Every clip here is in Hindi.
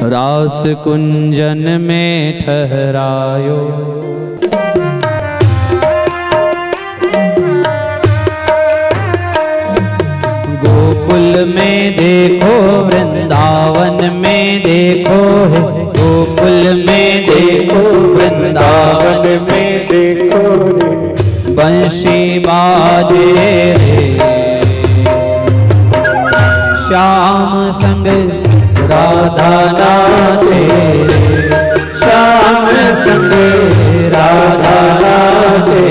रास कुंजन में ठहरायो। गोकुल में देखो वृंदावन में देखो है, गोकुल में देखो वृंदावन में देखो बंशी बाजे रे। श्याम संग राधा नाचे, श्याम संग राधा नाचे।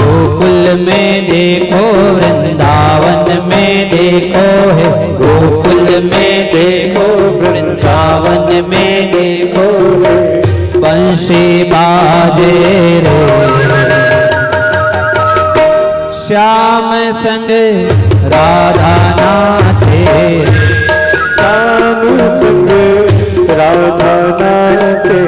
गोकुल में देखो वृंदावन में देखो है, गोकुल में देखो वृंदावन में देखो बंशी बाजे रे। श्याम संग राधा नाचे, श्याम संग राधा नाचे।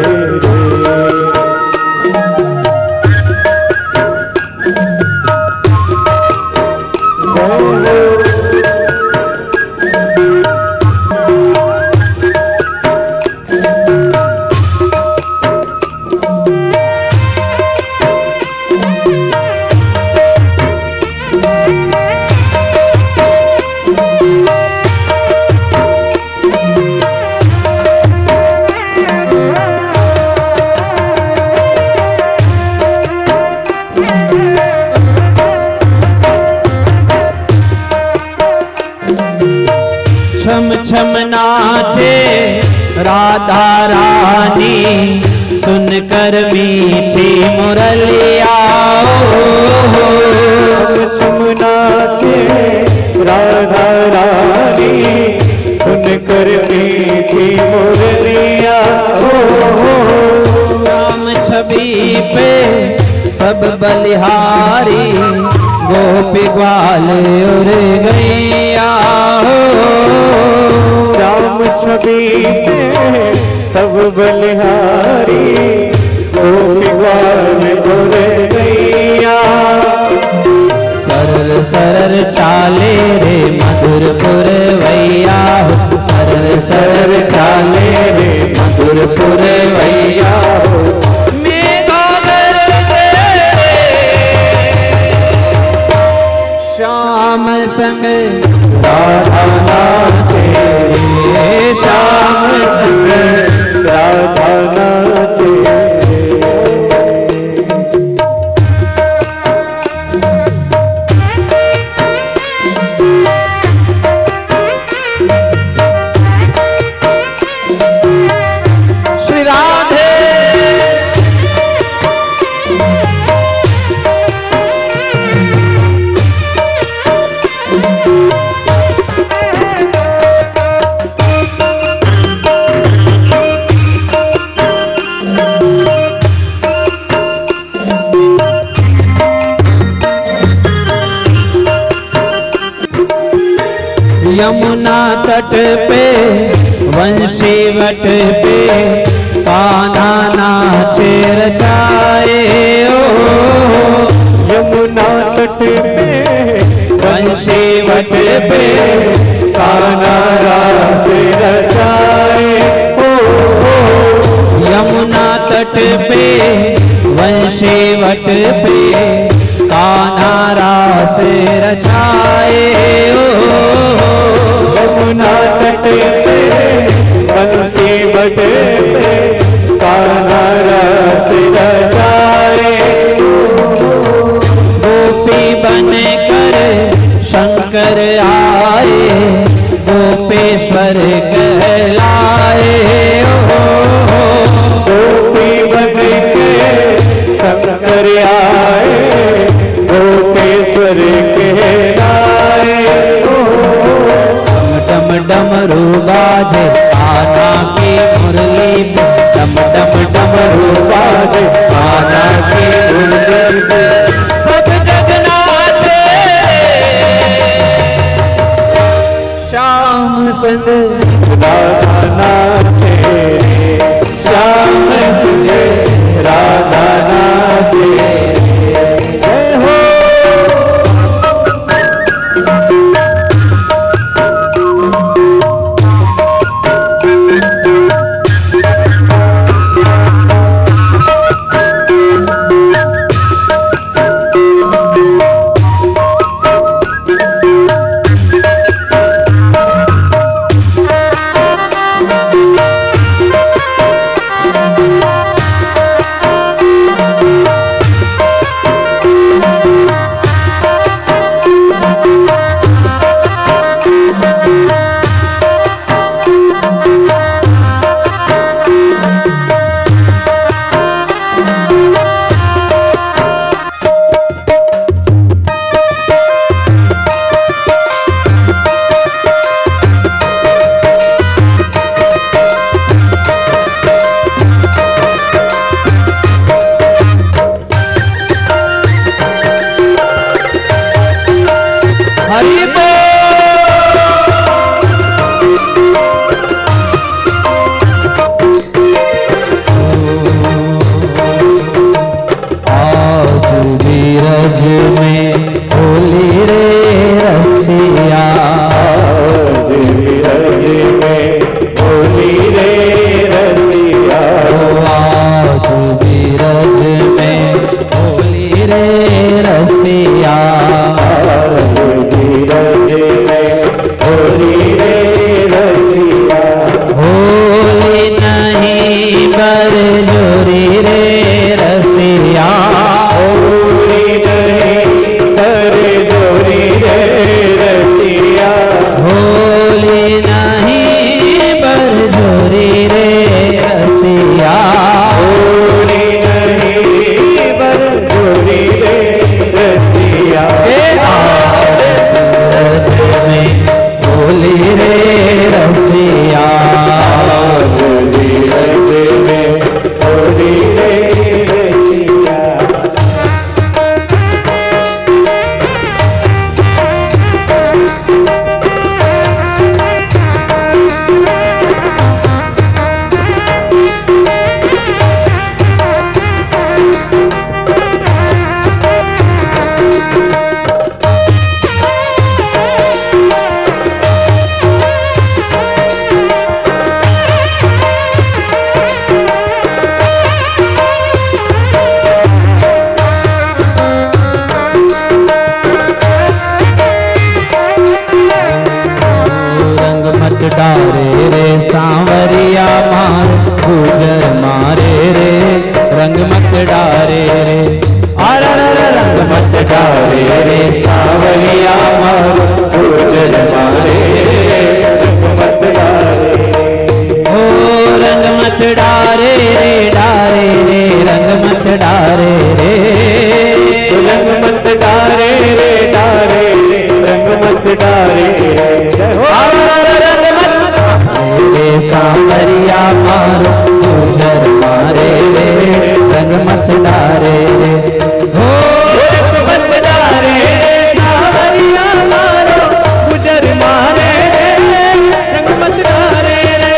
छम छम नाचे राधा रानी, सुनकर मीठी मुरलिया। छम नाचे राधा रानी, सुनकर मीठी मुरलिया। राम छवि पे सब बलिहारी, गोपी ग्वाल उड़ गैया। राम छवि पे सब बलिहारी, गोपी ग्वाल उड़ गैया। सरल सरल चाले रे मधुरपुर वैया, सरल सरल चाले रे मधुरपुर वैया। श्याम संग राधा नाचे, श्याम संग राधा नाचे। श्री राधे यमुना तट पे वंशी वट पे कान्हा नाचे रचाए। ओ यमुना तट पे वंशी वट पे कान्हा रास रचाए। ओ यमुना तट पे वंशी वट पे कान्हा रास रचाए। यमुना तट पे बंसी वट पे कान्हा रास रचाए। गोपी बन कर शंकर आए, गोपेश्वर कहलाए। गोपी बन के शंकर आए, गोपेश्वर कहलाए। डम डमरू बाजे कान्हा की मुरली पे, डम डम डमरू बाजे कान्हा की मुरली पे। सब जग नाचे श्याम संग राधा नाचे, श्याम संग राधा नाचे। हो मत डारे रे सांवरिया मार गुजर मारे रे रंग मत डारे रे रंग मत डारे रे सांवरिया मार गुजर मारे रंग मत डारे ओ रंग मत डारे रे रंग मत डारे रे रंग मत डारे रे रंग मत डारे रंग मत रे सांवरिया मारो गुजर मारे रे रंग मत डारे रे हो रंग मत डारे रे सांवरिया मारो गुजर मारे रे रंग मत डारे रे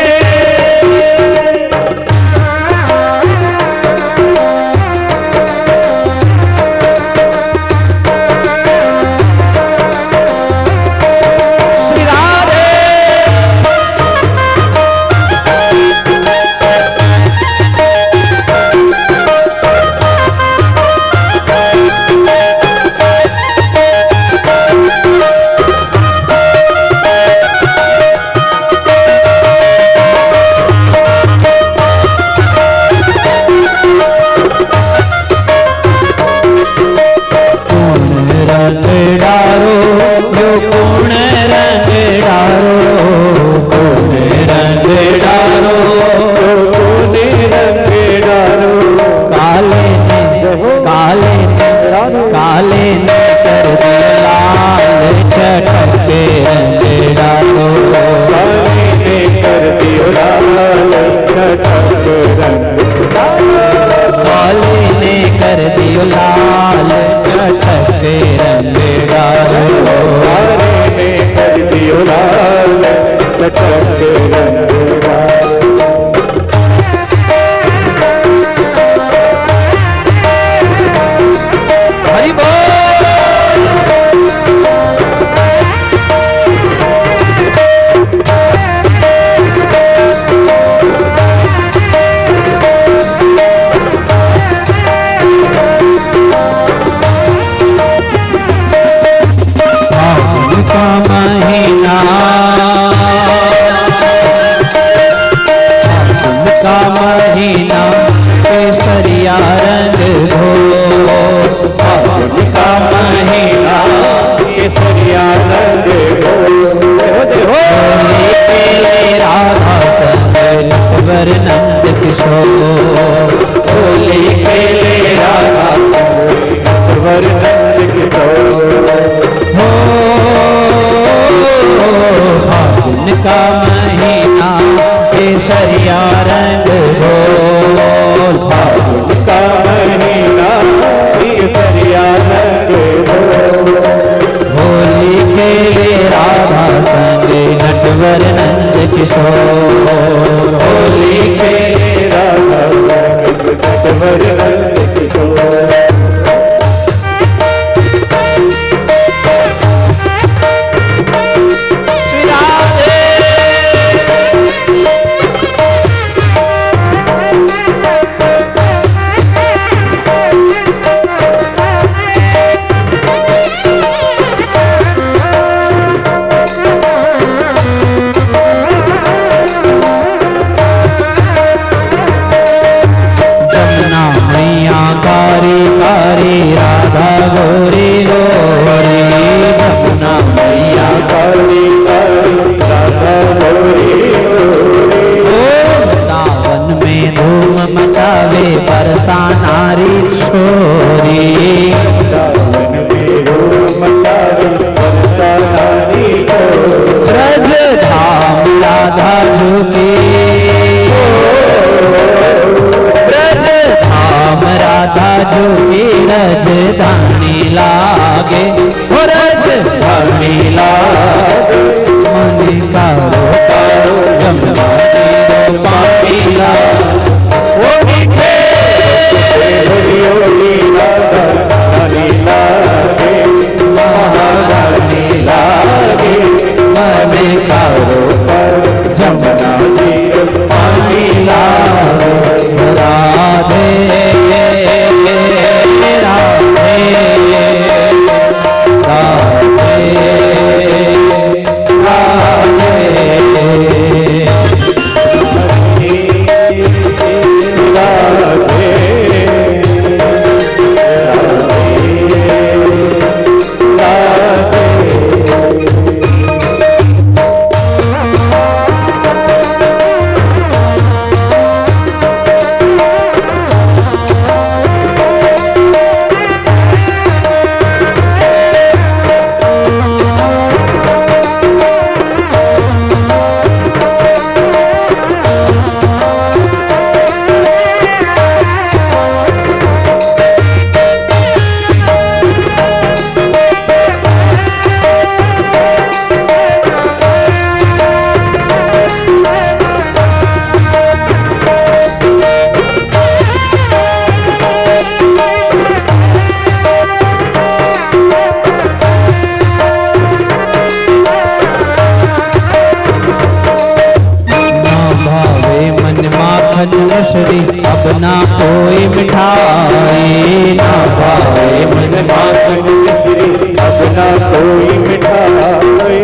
माखन मिश्री अब ना कोई मिठाई, ना पाए मन माखन मिश्री अब ना कोई मिठाई।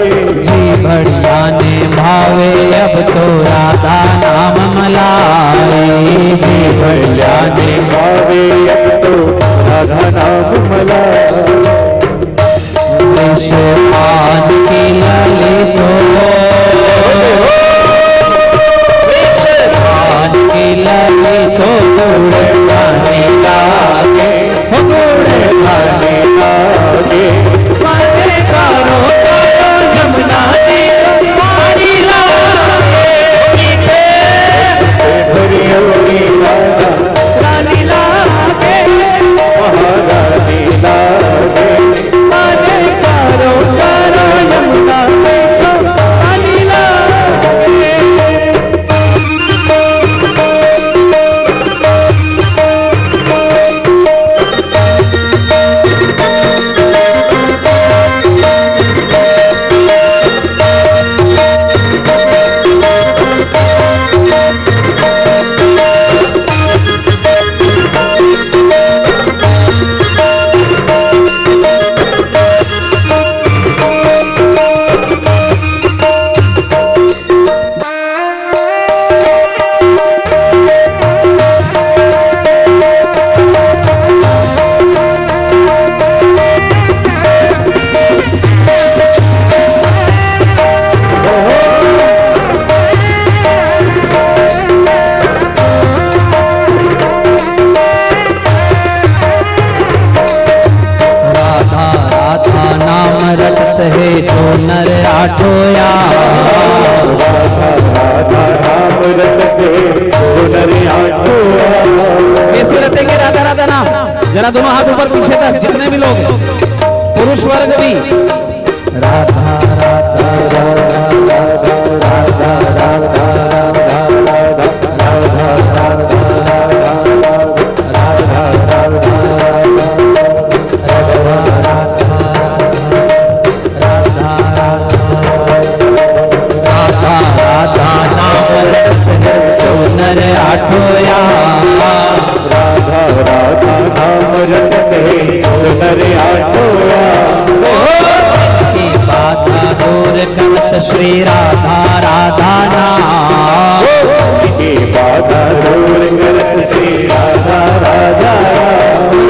जी बढ़िया ने भावे अब तो राधा नाम मलाई, जी बढ़िया ने भावे अब तो राधा नाम मलाई। विष पान की ललितो, विष पान की ललितो गुड़ खाने लागे, गुड़ खाने लागे। मजे करो करो यमुना जी पानी लागे, भरी होगी रानी लागे, महारानी लागे। यमुना पानी लागे। नर आठोया, कैसे रटेंगे राधा राधा नाम? जरा दोनों हाथ ऊपर पीछे तक, जितने भी लोग पुरुष वर्ग भी। राधा राधा राधा राधा राधा राधा आठोया, राधा राधा नाम रटते नर आठोया। की बाधा दूर करत श्री राधा राधा नाम, की बाधा दूर करत श्री राधा राधा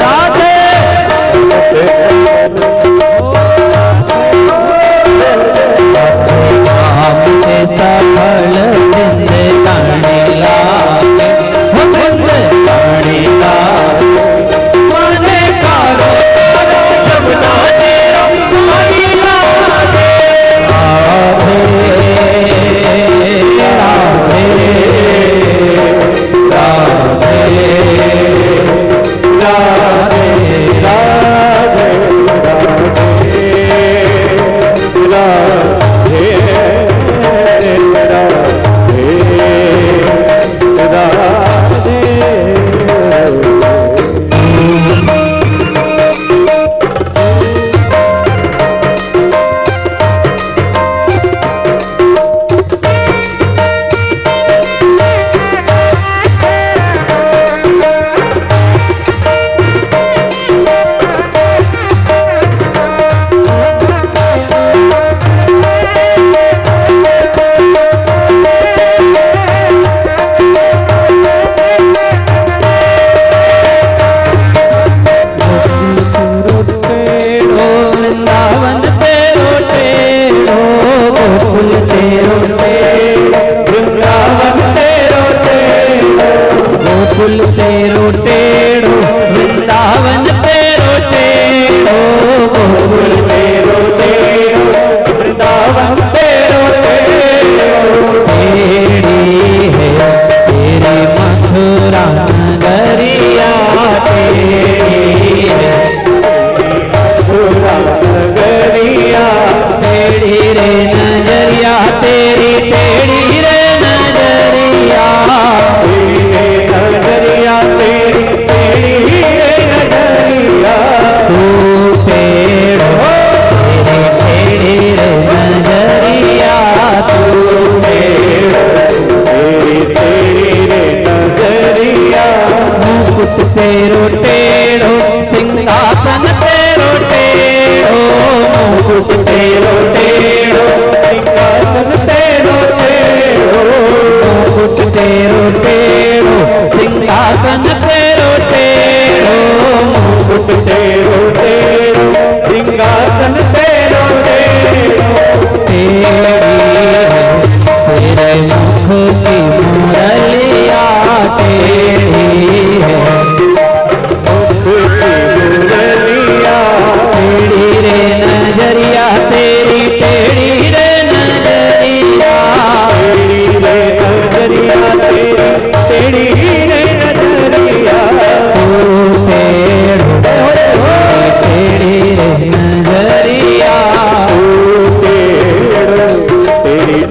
राधे। नाम से सफल जिंदगानी लागे, जिंदगानी लागे। मने करो करो यमुना जी पानी लागे। राधे राधे राधे राधे राधे।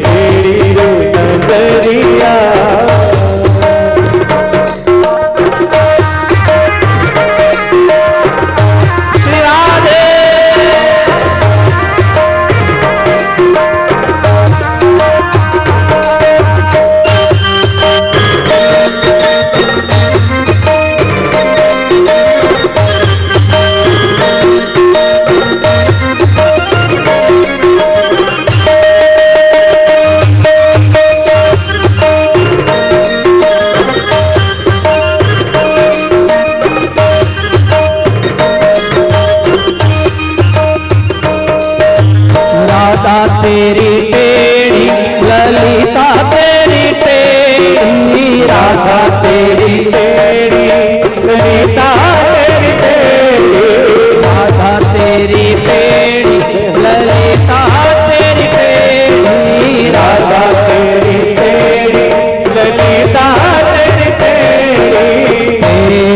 तेरी रे नजरिया। श्री राधे तेरी टेढ़ी ललिता तेरी टेढ़ी राधा तेरी टेढ़ी ललिता तेरी टेढ़ी राधा तेरी टेढ़ी ललिता तेरी टेढ़ी राधा तेरी टेढ़ी ललिता तेरी टेढ़ी टेढ़ी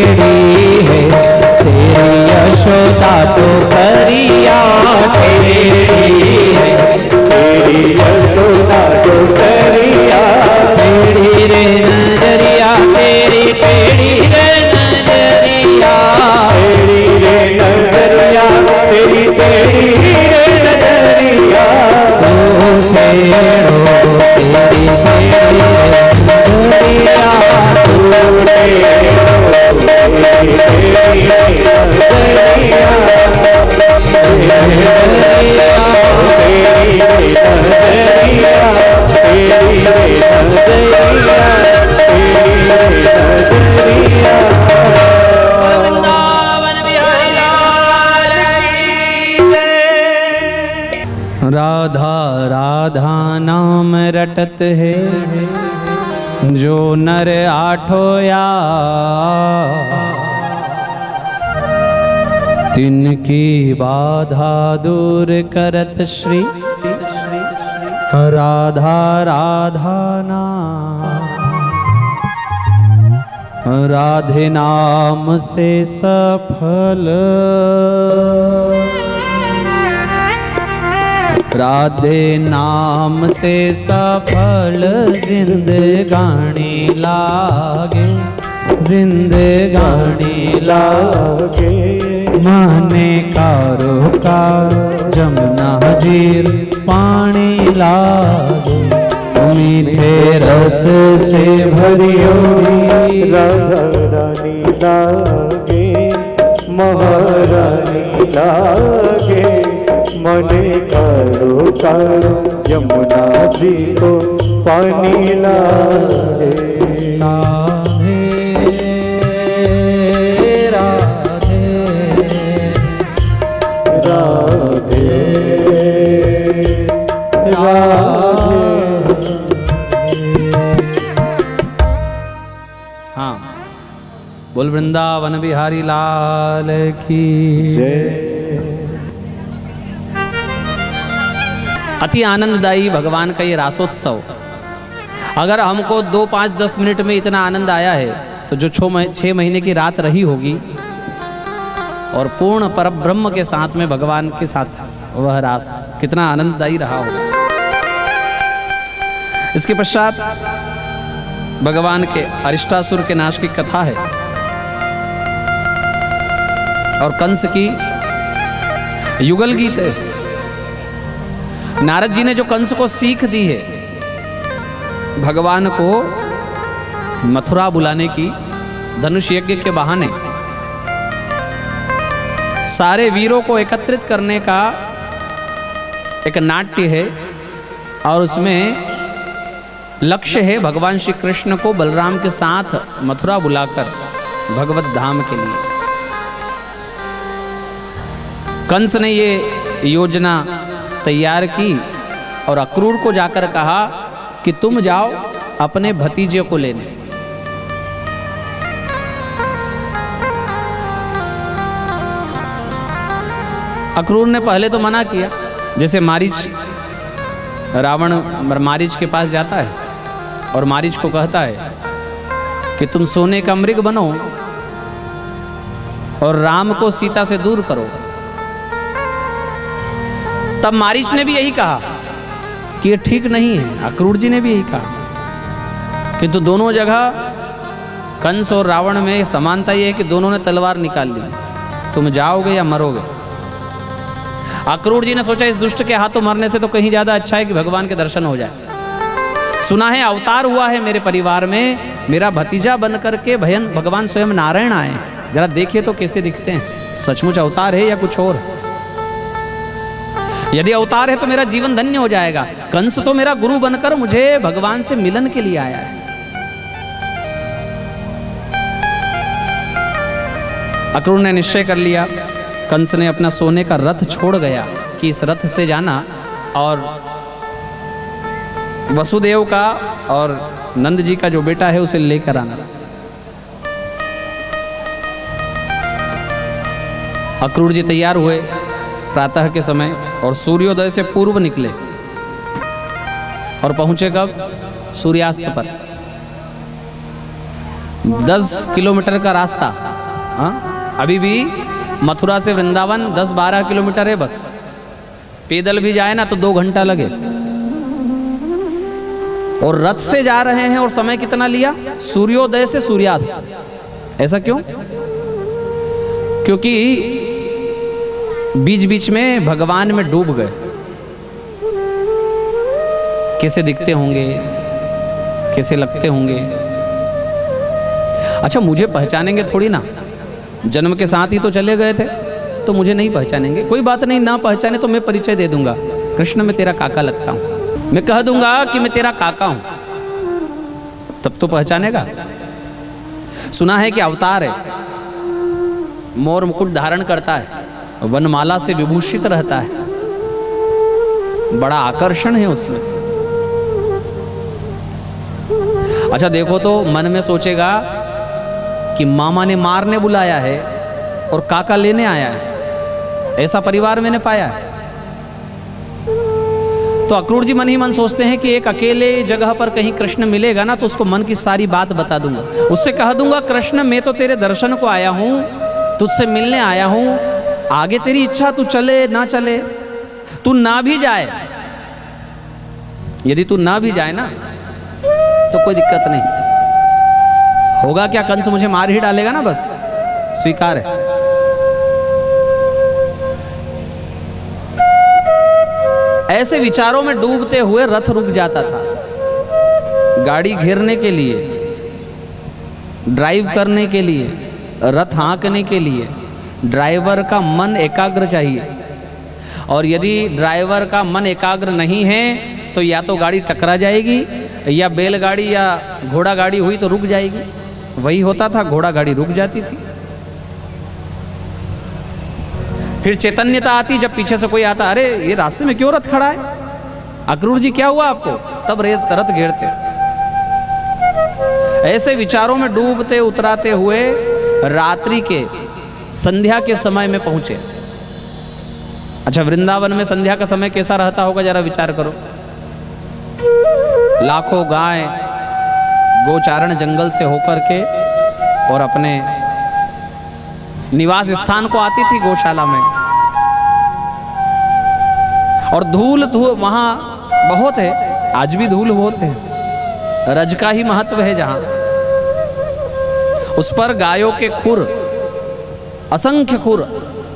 है तेरी यशोदा तो करिया टेढ़ी है तेरी यशोदा तो करिया तेरी रे नजरिया तेरी टेढ़ी रे नजरिया तेरी रे नजरिया तेरी टेढ़ी रे नजरिया तू तेरो तेरी टेढ़ी नजरिया तू राधा राधा नाम रटत है जो नर आठोया तिनकी बाधा दूर करत श्री राधा राधा नाम राधे नाम से सफल राधे नाम से सफल जिंदगानी लागे जिंदगानी लागे माने कारो का जमुना जीर पानी लागे मीठे रस से भरियो राधा रानी लागे महारानी लागे मने कारो कारो यमुना जी को पानी लागे हाँ बोल वृंदावन बिहारी लाल की जय। अति आनंददायी भगवान का ये रासोत्सव, अगर हमको 2, 5, 10 मिनट में इतना आनंद आया है तो जो 6 महीने की रात रही होगी और पूर्ण परब्रह्म के साथ में भगवान के साथ वह रास कितना आनंददायी रहा होगा। इसके पश्चात भगवान के अरिष्टासुर के नाश की कथा है और कंस की युगल गीत है। नारद जी ने जो कंस को सीख दी है भगवान को मथुरा बुलाने की, धनुष यज्ञ के बहाने सारे वीरों को एकत्रित करने का एक नाट्य है और उसमें लक्ष्य है भगवान श्री कृष्ण को बलराम के साथ मथुरा बुलाकर भगवत धाम के लिए। कंस ने ये योजना तैयार की और अक्रूर को जाकर कहा कि तुम जाओ अपने भतीजे को लेने। अक्रूर ने पहले तो मना किया, जैसे मारीच, रावण मारीच के पास जाता है और मारीच को कहता है कि तुम सोने का मृग बनो और राम को सीता से दूर करो। तब मारीच ने भी यही कहा कि ये ठीक नहीं है। अक्रूर जी ने भी यही कहा। किंतु दोनों जगह कंस और रावण में समानता ये है कि दोनों ने तलवार निकाल ली, तुम जाओगे या मरोगे। अक्रूर जी ने सोचा इस दुष्ट के हाथों मरने से तो कहीं ज्यादा अच्छा है कि भगवान के दर्शन हो जाए। सुना है अवतार हुआ है मेरे परिवार में, मेरा भतीजा बन करके भगवान स्वयं नारायण आए, जरा देखिए तो कैसे दिखते हैं, सचमुच अवतार है या कुछ और। यदि अवतार है तो मेरा जीवन धन्य हो जाएगा। कंस तो मेरा गुरु बनकर मुझे भगवान से मिलन के लिए आया है। अक्रूर ने निश्चय कर लिया। कंस ने अपना सोने का रथ छोड़ गया कि इस रथ से जाना और वसुदेव का और नंद जी का जो बेटा है उसे लेकर आना। अक्रूर जी तैयार हुए प्रातः के समय और सूर्योदय से पूर्व निकले और पहुंचे कब? सूर्यास्त पर। 10 किलोमीटर का रास्ता। अभी भी मथुरा से वृंदावन 10-12 किलोमीटर है बस। पैदल भी जाए ना तो 2 घंटा लगे। और रथ से जा रहे हैं और समय कितना लिया? सूर्योदय से सूर्यास्त। ऐसा क्यों? क्योंकि बीच बीच में भगवान में डूब गए। कैसे दिखते होंगे, कैसे लगते होंगे। अच्छा, मुझे पहचानेंगे थोड़ी ना, जन्म के साथ ही तो चले गए थे, तो मुझे नहीं पहचानेंगे। कोई बात नहीं, ना पहचाने तो मैं परिचय दे दूंगा, कृष्ण मैं तेरा काका लगता हूं। मैं कह दूंगा कि मैं तेरा काका हूं, तब तो पहचानेगा। सुना है कि अवतार है, मोर मुकुट धारण करता है, वनमाला से विभूषित रहता है, बड़ा आकर्षण है उसमें। अच्छा देखो तो मन में सोचेगा कि मामा ने मारने बुलाया है और काका लेने आया है, ऐसा परिवार मैंने पाया है। तो अक्रूर जी मन ही मन सोचते हैं कि एक अकेले जगह पर कहीं कृष्ण मिलेगा ना तो उसको मन की सारी बात बता दूंगा। उससे कह दूंगा कृष्ण मैं तो तेरे दर्शन को आया हूं, तुझसे मिलने आया हूं, आगे तेरी इच्छा, तू चले ना चले। तू ना भी जाए, यदि तू ना भी जाए ना तो कोई दिक्कत नहीं होगा। क्या कंस मुझे मार ही डालेगा ना, बस स्वीकार है। ऐसे विचारों में डूबते हुए रथ रुक जाता था। गाड़ी घेरने के लिए, ड्राइव करने के लिए, रथ हाँकने के लिए ड्राइवर का मन एकाग्र चाहिए। और यदि ड्राइवर का मन एकाग्र नहीं है तो या तो गाड़ी टकरा जाएगी या बैलगाड़ी या घोड़ा गाड़ी हुई तो रुक जाएगी। वही होता था, घोड़ा गाड़ी रुक जाती थी। फिर चैतन्यता आती जब पीछे से कोई आता, अरे ये रास्ते में क्यों रथ खड़ा है? अक्रूर जी क्या हुआ आपको? तब रथ घेरते। ऐसे विचारों में डूबते उतराते हुए रात्रि के संध्या के समय में पहुंचे। अच्छा, वृंदावन में संध्या का समय कैसा रहता होगा जरा विचार करो। लाखों गाय गोचारण जंगल से होकर के और अपने निवास स्थान को आती थी गौशाला में। और धूल वहां बहुत है, आज भी धूल बहुत है। रज का ही महत्व है जहां। उस पर गायों के खुर, असंख्य खुर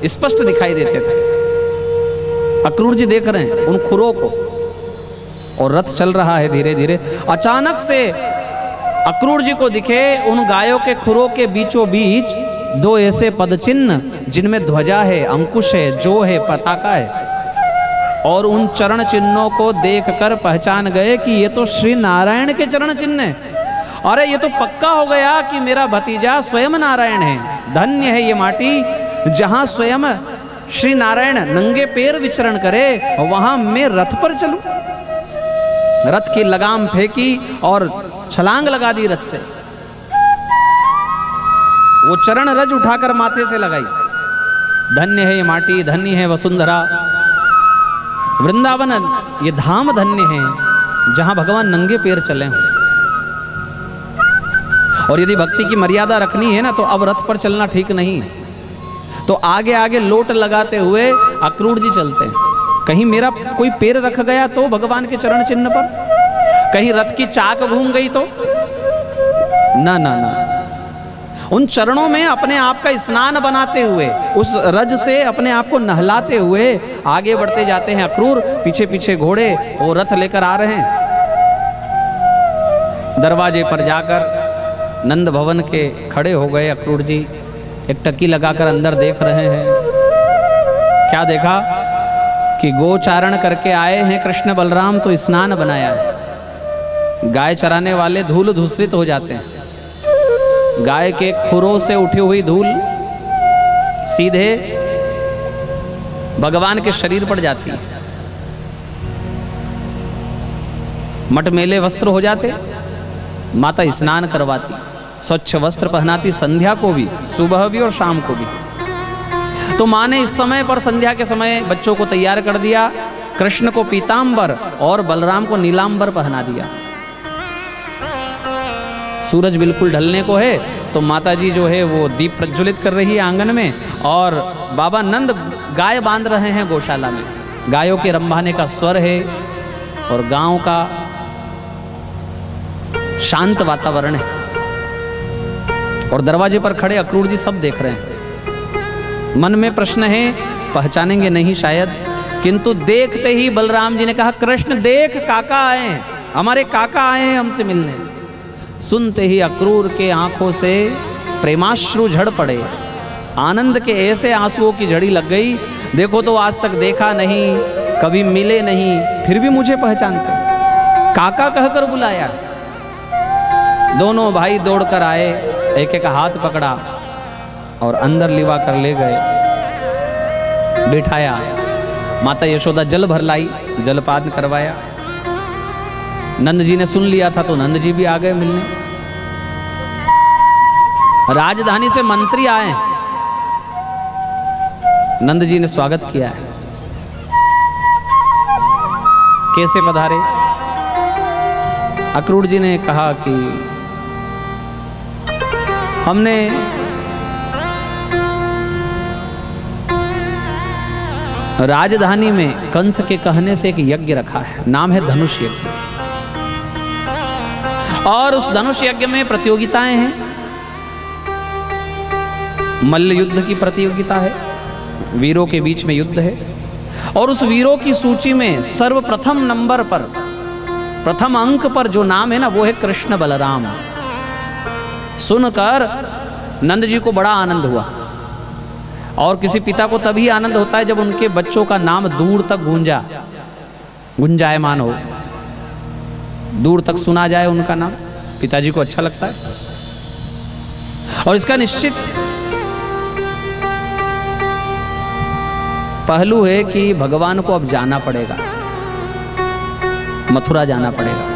स्पष्ट दिखाई देते थे। अक्रूर जी देख रहे हैं उन खुरों को और रथ चल रहा है धीरे धीरे। अचानक से अक्रूर जी को दिखे उन गायों के खुरों के बीचों बीच 2 ऐसे पदचिन्ह जिनमें ध्वजा है, अंकुश है, जो है, पताका है। और उन चरण चिन्हों को देखकर पहचान गए कि ये तो श्री नारायण के चरण चिन्ह हैं। अरे ये तो पक्का हो गया कि मेरा भतीजा स्वयं नारायण है। धन्य है ये माटी जहां स्वयं श्री नारायण नंगे पैर विचरण करे, वहां मैं रथ पर चलूं। रथ की लगाम फेंकी और छलांग लगा दी रथ से। वो चरण रज उठाकर माथे से लगाई। धन्य है ये माटी, धन्य है वसुंधरा। वृंदावन ये धाम धन्य है जहां भगवान नंगे पैर चले हों। और यदि भक्ति की मर्यादा रखनी है ना तो अब रथ पर चलना ठीक नहीं है। तो आगे आगे लोट लगाते हुए अक्रूर जी चलते हैं। कहीं मेरा कोई पैर रख गया तो भगवान के चरण चिन्ह पर, कहीं रथ की चाक घूम गई तो, ना ना ना, उन चरणों में अपने आप का स्नान बनाते हुए, उस रज से अपने आप को नहलाते हुए आगे बढ़ते जाते हैं अक्रूर। पीछे पीछे घोड़े वो रथ लेकर आ रहे हैं। दरवाजे पर जाकर नंद भवन के खड़े हो गए अक्रूर जी, एक टकी लगाकर अंदर देख रहे हैं। क्या देखा कि गोचारण करके आए हैं कृष्ण बलराम तो स्नान बनाया है। गाय चराने वाले धूल धूसरित हो जाते हैं, गाय के खुरों से उठी हुई धूल सीधे भगवान के शरीर पर जाती है, मटमेले वस्त्र हो जाते, माता स्नान करवाती, स्वच्छ वस्त्र पहनाती, संध्या को भी, सुबह भी और शाम को भी। तो माँ ने इस समय पर संध्या के समय बच्चों को तैयार कर दिया, कृष्ण को पीतांबर और बलराम को नीलांबर पहना दिया। सूरज बिल्कुल ढलने को है तो माता जी जो है वो दीप प्रज्वलित कर रही है आंगन में, और बाबा नंद गाय बांध रहे हैं गौशाला में। गायों के रंभाने का स्वर है और गांव का शांत वातावरण है, और दरवाजे पर खड़े अक्रूर जी सब देख रहे हैं। मन में प्रश्न है, पहचानेंगे नहीं शायद, किंतु देखते ही बलराम जी ने कहा, कृष्ण देख काका आए हैं, हमारे काका आए हैं हमसे मिलने। सुनते ही अक्रूर के आंखों से प्रेमाश्रु झड़ पड़े, आनंद के ऐसे आंसुओं की झड़ी लग गई। देखो तो आज तक देखा नहीं, कभी मिले नहीं, फिर भी मुझे पहचानते, काका कहकर बुलाया। दोनों भाई दौड़कर आए, एक एक हाथ पकड़ा और अंदर लिवा कर ले गए, बिठाया। माता यशोदा जल भर लाई, जलपान करवाया। नंद जी ने सुन लिया था तो नंद जी भी आ गए मिलने। राजधानी से मंत्री आए, नंद जी ने स्वागत किया है। कैसे पधारे? अक्रूर जी ने कहा कि हमने राजधानी में कंस के कहने से एक यज्ञ रखा है, नाम है धनुष यज्ञ, और उस धनुष यज्ञ में प्रतियोगिताएं हैं। मल्ल युद्ध की प्रतियोगिता है, वीरों के बीच में युद्ध है, और उस वीरों की सूची में सर्वप्रथम नंबर पर, प्रथम अंक पर जो नाम है ना, वो है कृष्ण बलराम। सुनकर नंद जी को बड़ा आनंद हुआ, और किसी पिता को तभी आनंद होता है जब उनके बच्चों का नाम दूर तक गुंजायमान हो, दूर तक सुना जाए उनका नाम, पिताजी को अच्छा लगता है। और इसका निश्चित पहलू है कि भगवान को अब जाना पड़ेगा, मथुरा जाना पड़ेगा।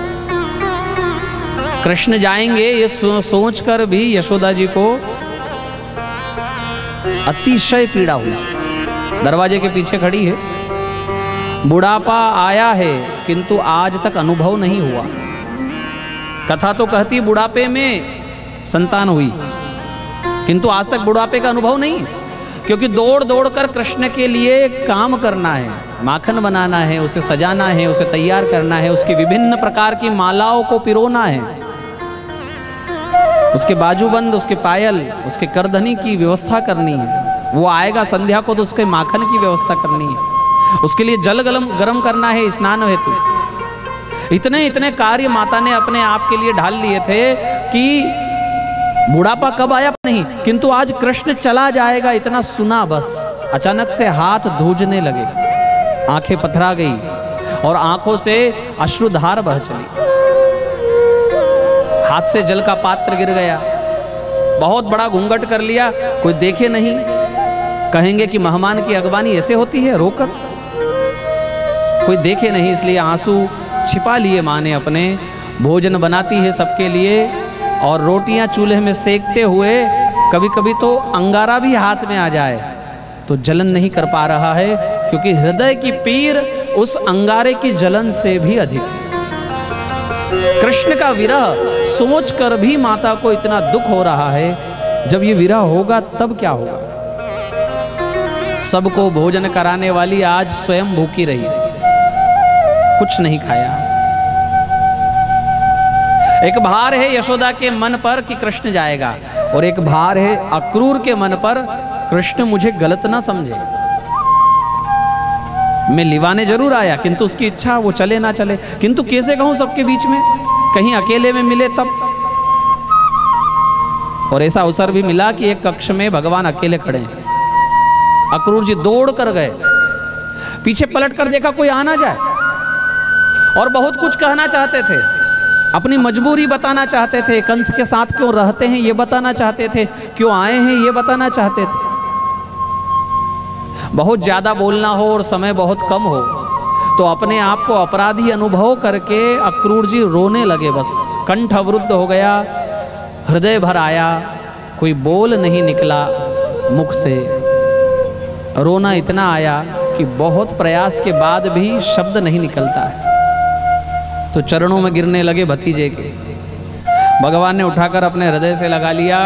कृष्ण जाएंगे ये सोचकर भी यशोदा जी को अतिशय पीड़ा हुई। दरवाजे के पीछे खड़ी है, बुढ़ापा आया है किंतु आज तक अनुभव नहीं हुआ। कथा तो कहती बुढ़ापे में संतान हुई, किंतु आज तक बुढ़ापे का अनुभव नहीं, क्योंकि दौड़ दौड़ कर कृष्ण के लिए काम करना है, माखन बनाना है, उसे सजाना है, उसे तैयार करना है, उसकी विभिन्न प्रकार की मालाओं को पिरोना है, उसके बाजूबंद, उसके पायल, उसके करधनी की व्यवस्था करनी है। वो आएगा संध्या को तो उसके माखन की व्यवस्था करनी है, उसके लिए जल गरम करना है स्नान हेतु। इतने इतने कार्य माता ने अपने आप के लिए ढाल लिए थे कि बुढ़ापा कब आया नहीं, किंतु आज कृष्ण चला जाएगा इतना सुना, बस अचानक से हाथ धूजने लगे, आंखें पथरा गई और आंखों से अश्रुधार बह चली, हाथ से जल का पात्र गिर गया, बहुत बड़ा घूंघट कर लिया, कोई देखे नहीं, कहेंगे कि मेहमान की अगवानी ऐसे होती है, रोकर कोई देखे नहीं, इसलिए आंसू छिपा लिए माँ ने अपने। भोजन बनाती है सबके लिए और रोटियां चूल्हे में सेकते हुए कभी कभी तो अंगारा भी हाथ में आ जाए तो जलन नहीं कर पा रहा है, क्योंकि हृदय की पीर उस अंगारे की जलन से भी अधिक है। कृष्ण का विरह सोचकर भी माता को इतना दुख हो रहा है, जब ये विरह होगा तब क्या होगा। सबको भोजन कराने वाली आज स्वयं भूखी रही, कुछ नहीं खाया। एक भार है यशोदा के मन पर कि कृष्ण जाएगा, और एक भार है अक्रूर के मन पर, कृष्ण मुझे गलत ना समझे। मैं लिवाने जरूर आया, किंतु उसकी इच्छा वो चले ना चले, किंतु कैसे कहूं सबके बीच में, कहीं अकेले में मिले तब। और ऐसा अवसर भी मिला कि एक कक्ष में भगवान अकेले खड़े हैं। अक्रूर जी दौड़ कर गए, पीछे पलट कर देखा कोई आ ना जाए, और बहुत कुछ कहना चाहते थे, अपनी मजबूरी बताना चाहते थे, कंस के साथ क्यों रहते हैं ये बताना चाहते थे, क्यों आए हैं ये बताना चाहते थे। बहुत ज्यादा बोलना हो और समय बहुत कम हो तो अपने आप को अपराधी अनुभव करके अक्रूर जी रोने लगे। बस कंठ अवरुद्ध हो गया, हृदय भर आया, कोई बोल नहीं निकला मुख से। रोना इतना आया कि बहुत प्रयास के बाद भी शब्द नहीं निकलता है। तो चरणों में गिरने लगे भतीजे के। भगवान ने उठाकर अपने हृदय से लगा लिया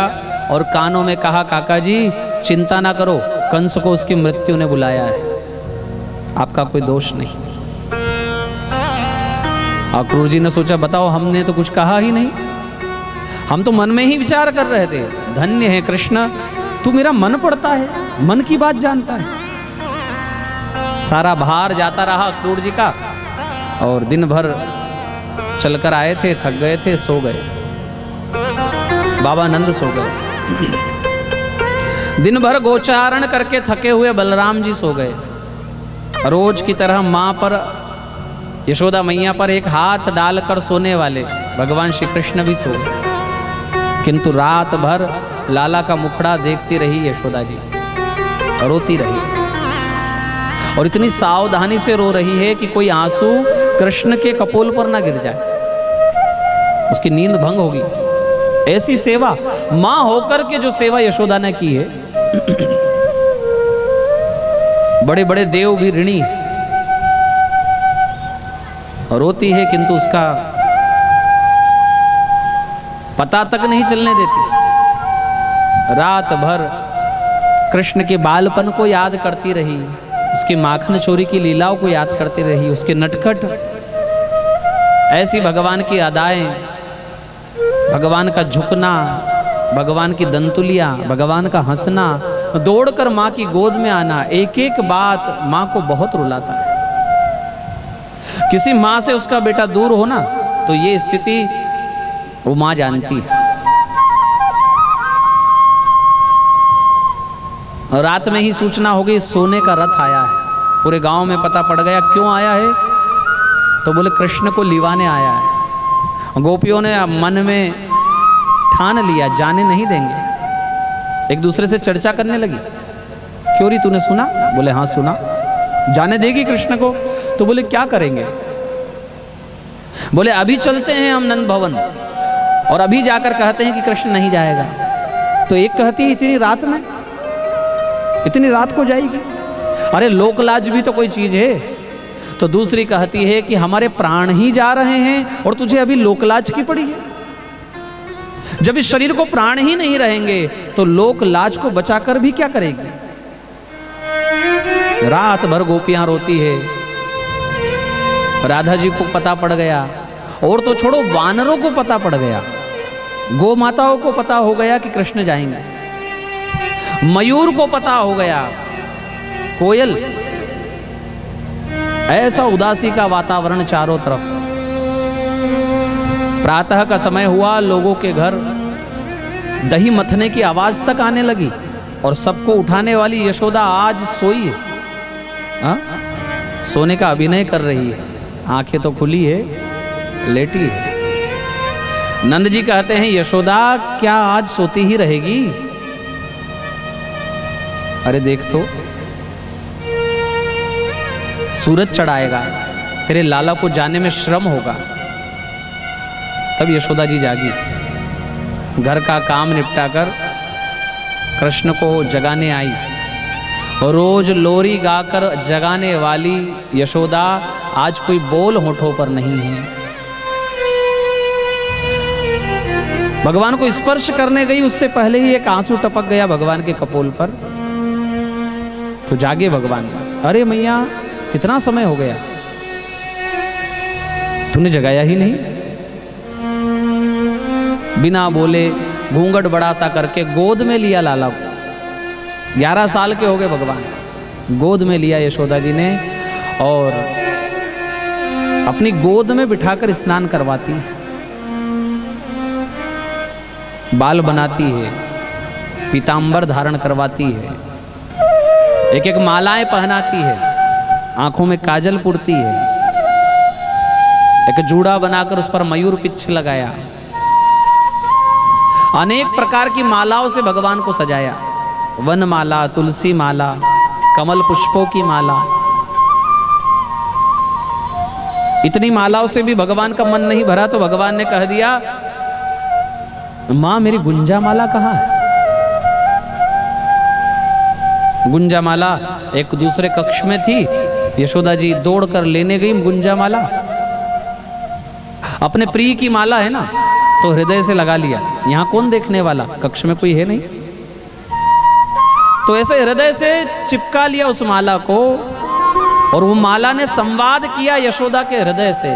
और कानों में कहा, काका जी चिंता ना करो, कंस को उसकी मृत्यु ने बुलाया है, आपका कोई दोष नहीं। अक्रूर जी ने सोचा, बताओ हमने तो कुछ कहा ही नहीं, हम तो मन में ही विचार कर रहे थे। धन्य है कृष्ण, तू मेरा मन पढ़ता है, मन की बात जानता है। सारा भार जाता रहा अक्रूर जी का, और दिन भर चलकर आए थे, थक गए थे, सो गए। बाबा नंद सो गए। दिन भर गोचारण करके थके हुए बलराम जी सो गए। रोज की तरह मां पर, यशोदा मैया पर एक हाथ डालकर सोने वाले भगवान श्री कृष्ण भी सो गए। किंतु रात भर लाला का मुखड़ा देखती रही यशोदा जी, रोती रही, और इतनी सावधानी से रो रही है कि कोई आंसू कृष्ण के कपोल पर ना गिर जाए, उसकी नींद भंग होगी। ऐसी सेवा, मां होकर के जो सेवा यशोदा ने की है, बड़े बड़े देव भी ऋणी है। रोती है किंतु उसका पता तक नहीं चलने देती। रात भर कृष्ण के बालपन को याद करती रही, उसकी माखन चोरी की लीलाओं को याद करती रही, उसके नटखट, ऐसी भगवान की अदाएं, भगवान का झुकना, भगवान की दंतुलियां, भगवान का हंसना, दौड़कर माँ की गोद में आना, एक एक बात माँ को बहुत रुलाता है। किसी माँ से उसका बेटा दूर हो ना तो ये स्थिति वो माँ जानती है। रात में ही सूचना हो गई, सोने का रथ आया है। पूरे गांव में पता पड़ गया। क्यों आया है? तो बोले कृष्ण को लिवाने आया है। गोपियों ने मन में ठान लिया, जाने नहीं देंगे। एक दूसरे से चर्चा करने लगी, क्यों री तूने सुना? बोले हाँ सुना। जाने देगी कृष्ण को? तो बोले क्या करेंगे? बोले अभी चलते हैं हम नंद भवन, और अभी जाकर कहते हैं कि कृष्ण नहीं जाएगा। तो एक कहती है इतनी रात में, इतनी रात को जाएगी? अरे लोकलाज भी तो कोई चीज है। तो दूसरी कहती है कि हमारे प्राण ही जा रहे हैं और तुझे अभी लोकलाज की पड़ी है। जब इस शरीर को प्राण ही नहीं रहेंगे तो लोकलाज को बचाकर भी क्या करेगी? रात भर गोपियां रोती है। राधा जी को पता पड़ गया, और तो छोड़ो वानरों को पता पड़ गया, गौ माताओं को पता हो गया कि कृष्ण जाएंगे, मयूर को पता हो गया, कोयल। ऐसा उदासी का वातावरण चारों तरफ। प्रातः का समय हुआ, लोगों के घर दही मथने की आवाज तक आने लगी, और सबको उठाने वाली यशोदा आज सोई है। सोने का अभिनय कर रही है, आंखें तो खुली है, लेटी है। नंद जी कहते हैं यशोदा क्या आज सोती ही रहेगी? अरे देख तो, सूरज चढ़ाएगा, तेरे लाला को जाने में श्रम होगा। तब यशोदा जी जागी, घर का काम निपटाकर कृष्ण को जगाने आई। रोज लोरी गाकर जगाने वाली यशोदा आज कोई बोल होठों पर नहीं है। भगवान को स्पर्श करने गई, उससे पहले ही एक आंसू टपक गया भगवान के कपोल पर। तो जागे भगवान, अरे मैया कितना समय हो गया, तूने जगाया ही नहीं। बिना बोले घूंघट बड़ा सा करके गोद में लिया लाला को। 11 साल के हो गए भगवान, गोद में लिया यशोदा जी ने और अपनी गोद में बिठाकर स्नान करवाती है, बाल बनाती है, पीतांबर धारण करवाती है, एक एक मालाएं पहनाती है, आंखों में काजल पुरती है, एक जूड़ा बनाकर उस पर मयूर पिच्छ लगाया, अनेक प्रकार की मालाओं से भगवान को सजाया, वन माला, तुलसी माला, कमल पुष्पों की माला। इतनी मालाओं से भी भगवान का मन नहीं भरा तो भगवान ने कह दिया, मां मेरी गुंजा माला कहां है? गुंजा माला एक दूसरे कक्ष में थी, यशोदा जी दौड़कर लेने गई गुंजा माला। अपने प्रिय की माला है ना, तो हृदय से लगा लिया, यहां कौन देखने वाला, कक्ष में कोई है नहीं, तो ऐसे हृदय से चिपका लिया उस माला को। और वो माला ने संवाद किया यशोदा के हृदय से।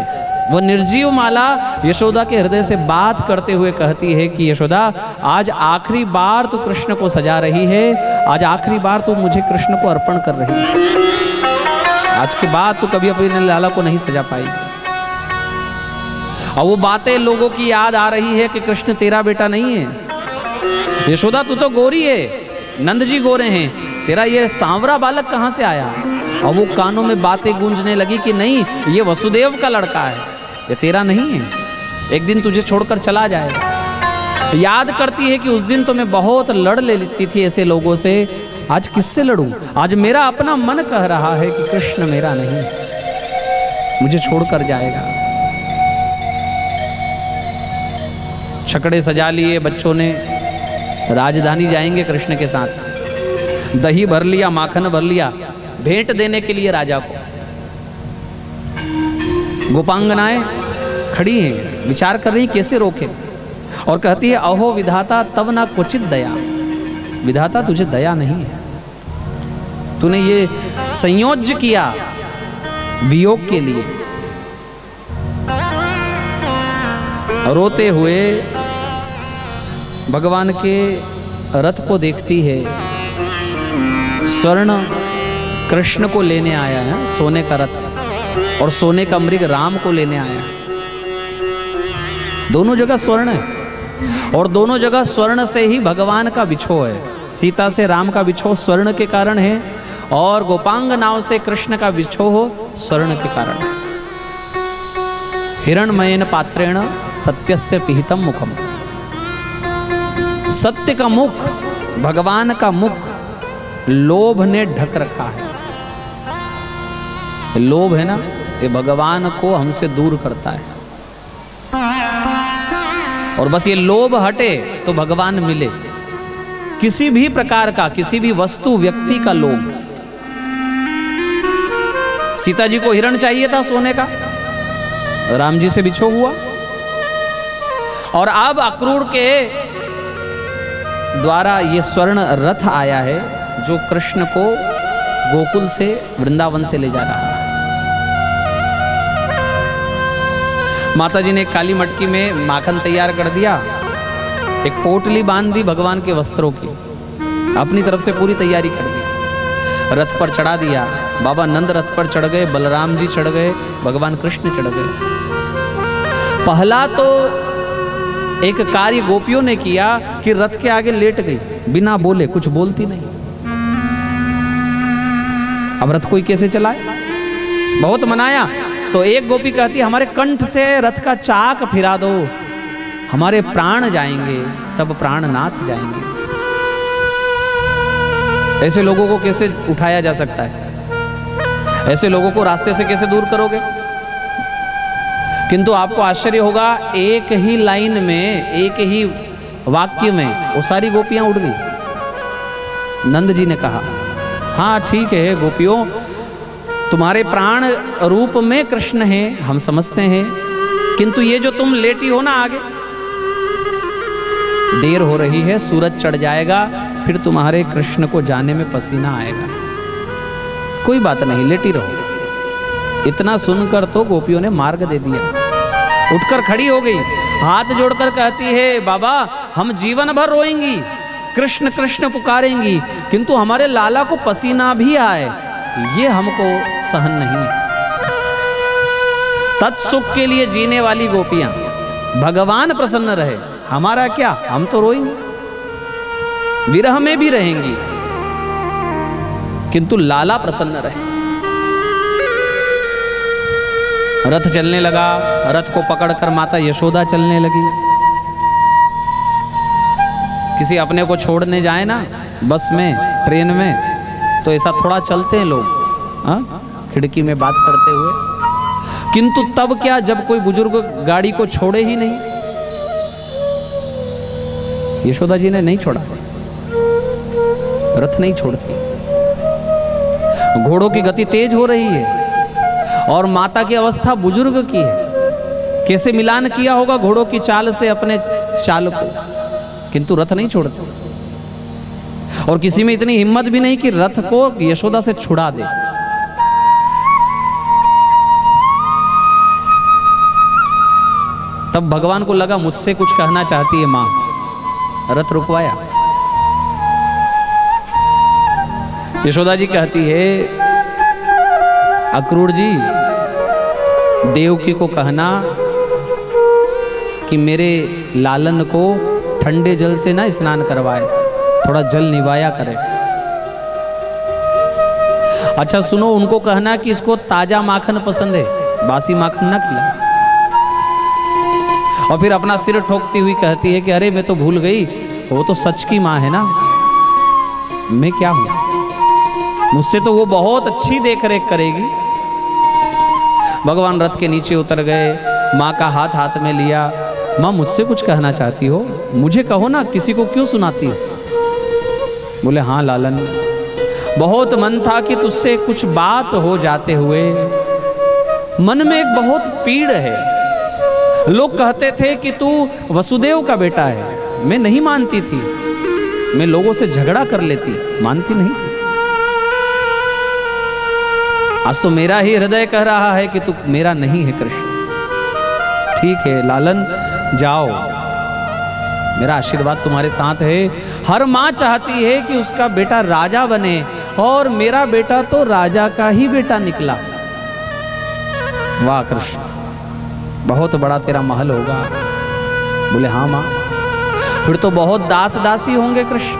वो निर्जीव माला यशोदा के हृदय से बात करते हुए कहती है कि यशोदा, आज आखिरी बार तू कृष्ण को सजा रही है, आज आखिरी बार तू मुझे कृष्ण को अर्पण कर रही है, आज के बाद तू कभी अपने लाला को नहीं सजा पाई। और वो बातें लोगों की याद आ रही है कि कृष्ण तेरा बेटा नहीं है, यशोदा तू तो गोरी है, नंद जी गोरे हैं, तेरा ये सांवरा बालक कहां से आया? और वो कानों में बातें गूंजने लगी कि नहीं, ये वसुदेव का लड़का है, ये तेरा नहीं है, एक दिन तुझे छोड़कर चला जाएगा। याद करती है कि उस दिन तो मैं बहुत लड़ लेती थी ऐसे लोगों से, आज किससे लड़ूं? आज मेरा अपना मन कह रहा है कि कृष्ण मेरा नहीं, मुझे छोड़कर जाएगा। छकड़े सजा लिए बच्चों ने, राजधानी जाएंगे कृष्ण के साथ, दही भर लिया, माखन भर लिया, भेंट देने के लिए राजा को। गोपांगनाएं खड़ी हैं, विचार कर रही कैसे रोके, और कहती है अहो विधाता तब ना क्वचित दया, विधाता तुझे दया नहीं है, तूने ये संयोज्य किया वियोग के लिए। रोते हुए भगवान के रथ को देखती है, स्वर्ण कृष्ण को लेने आया है, सोने का रथ, और सोने का मृग राम को लेने आया है। दोनों जगह स्वर्ण है, और दोनों जगह स्वर्ण से ही भगवान का बिछो है। सीता से राम का बिछो स्वर्ण के कारण है, और गोपांगनाओं से कृष्ण का बिछो हो स्वर्ण के कारण है। हिरणमयेन पात्रेण सत्यस्य पिहितम मुखम, सत्य का मुख, भगवान का मुख लोभ ने ढक रखा है। लोभ है ना, ये भगवान को हमसे दूर करता है, और बस ये लोभ हटे तो भगवान मिले। किसी भी प्रकार का, किसी भी वस्तु व्यक्ति का लोभ। सीता जी को हिरण चाहिए था सोने का, राम जी से बिछो हुआ, और अब अक्रूर के द्वारा ये स्वर्ण रथ आया है जो कृष्ण को गोकुल से वृंदावन से ले जा रहा है। माता जी ने काली मटकी में माखन तैयार कर दिया, एक पोटली बांध दी भगवान के वस्त्रों की, अपनी तरफ से पूरी तैयारी कर दी, रथ पर चढ़ा दिया। बाबा नंद रथ पर चढ़ गए, बलराम जी चढ़ गए, भगवान कृष्ण चढ़ गए। पहला तो एक कार्य गोपियों ने किया कि रथ के आगे लेट गई, बिना बोले, कुछ बोलती नहीं। अब रथ कोई कैसे चलाए, बहुत मनाया, तो एक गोपी कहती हमारे कंठ से रथ का चाक फिरा दो, हमारे प्राण जाएंगे, तब प्राणनाथ जाएंगे। ऐसे लोगों को कैसे उठाया जा सकता है, ऐसे लोगों को रास्ते से कैसे दूर करोगे? किंतु आपको आश्चर्य होगा, एक ही लाइन में, एक ही वाक्य में वो सारी गोपियां उड़ गई। नंद जी ने कहा हाँ ठीक है गोपियों, तुम्हारे प्राण रूप में कृष्ण हैं, हम समझते हैं, किंतु ये जो तुम लेटी हो ना आगे, देर हो रही है, सूरज चढ़ जाएगा, फिर तुम्हारे कृष्ण को जाने में पसीना आएगा। कोई बात नहीं, लेटी रहो। इतना सुनकर तो गोपियों ने मार्ग दे दिया। उठकर खड़ी हो गई, हाथ जोड़कर कहती है, बाबा हम जीवन भर रोएंगी, कृष्ण कृष्ण पुकारेंगी, किंतु हमारे लाला को पसीना भी आए ये हमको सहन नहीं है। तत्सुख के लिए जीने वाली गोपियां, भगवान प्रसन्न रहे, हमारा क्या, हम तो रोएंगे, विरह में भी रहेंगी, किंतु लाला प्रसन्न रहे। रथ चलने लगा, रथ को पकड़कर माता यशोदा चलने लगी। किसी अपने को छोड़ने जाए ना बस में, ट्रेन में, तो ऐसा थोड़ा चलते हैं लोग, खिड़की में बात करते हुए। किंतु तब क्या, जब कोई बुजुर्ग गाड़ी को छोड़े ही नहीं, यशोदा जी ने नहीं छोड़ा, रथ नहीं छोड़ती। घोड़ों की गति तेज हो रही है और माता की अवस्था बुजुर्ग की है। कैसे मिलान किया होगा घोड़ों की चाल से अपने चाल को, किंतु रथ नहीं छोड़ते। और किसी में इतनी हिम्मत भी नहीं कि रथ को यशोदा से छुड़ा दे। तब भगवान को लगा मुझसे कुछ कहना चाहती है मां, रथ रुकवाया। यशोदा जी कहती है, अक्रूर जी देवकी को कहना कि मेरे लालन को ठंडे जल से ना स्नान करवाए, थोड़ा जल निवाया करे। अच्छा सुनो, उनको कहना कि इसको ताजा माखन पसंद है, बासी माखन ना खिला। और फिर अपना सिर ठोकती हुई कहती है कि अरे मैं तो भूल गई, वो तो सच की माँ है ना, मैं क्या हूं, मुझसे तो वो बहुत अच्छी देख रेख करेगी। भगवान रथ के नीचे उतर गए, माँ का हाथ हाथ में लिया। माँ मुझसे कुछ कहना चाहती हो, मुझे कहो ना, किसी को क्यों सुनाती हो? बोले हाँ लालन, बहुत मन था कि तुझसे कुछ बात हो जाते हुए, मन में एक बहुत पीड़ है। लोग कहते थे कि तू वसुदेव का बेटा है, मैं नहीं मानती थी, मैं लोगों से झगड़ा कर लेती, मानती नहीं थी। आज तो मेरा ही हृदय कह रहा है कि तू मेरा नहीं है कृष्ण। ठीक है लालन, जाओ, मेरा आशीर्वाद तुम्हारे साथ है। हर माँ चाहती है कि उसका बेटा राजा बने, और मेरा बेटा तो राजा का ही बेटा निकला। वाह कृष्ण, बहुत बड़ा तेरा महल होगा। बोले हाँ माँ। फिर तो बहुत दास दासी होंगे कृष्ण?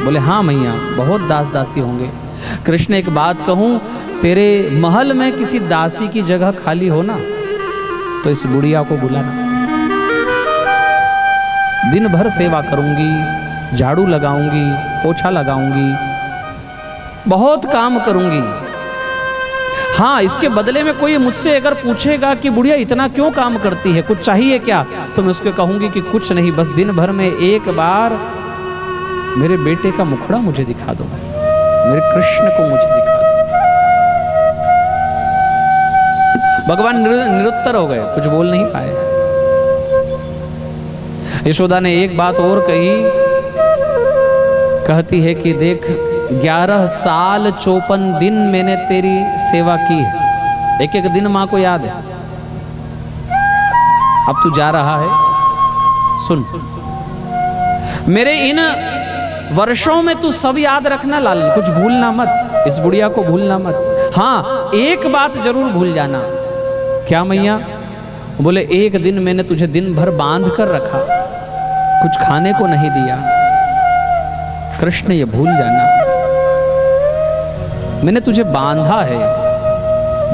बोले हाँ मैया, बहुत दास दासी होंगे। कृष्ण एक बात कहूँ, तेरे महल में किसी दासी की जगह खाली हो ना, तो इस बुढ़िया को बुलाना, दिन भर सेवा करूंगी, झाड़ू लगाऊंगी, पोछा लगाऊंगी, बहुत काम करूंगी। हाँ, इसके बदले में कोई मुझसे अगर पूछेगा कि बुढ़िया इतना क्यों काम करती है, कुछ चाहिए क्या, तो मैं उसको कहूंगी कि कुछ नहीं, बस दिन भर में एक बार मेरे बेटे का मुखड़ा मुझे दिखा दो, मेरे कृष्ण को मुझे दिखा दो। भगवान निरुत्तर हो गए, कुछ बोल नहीं पाए। यशोदा ने एक बात और कही, कहती है कि देख 11 साल 54 दिन मैंने तेरी सेवा की है, एक एक दिन माँ को याद है। अब तू जा रहा है, सुन, मेरे इन वर्षों में तू सब याद रखना लालन, कुछ भूलना मत, इस बुढ़िया को भूलना मत। हाँ, एक बात जरूर भूल जाना। क्या मैया? बोले एक दिन मैंने तुझे दिन भर बांध कर रखा, कुछ खाने को नहीं दिया, कृष्ण ये भूल जाना, मैंने तुझे बांधा है,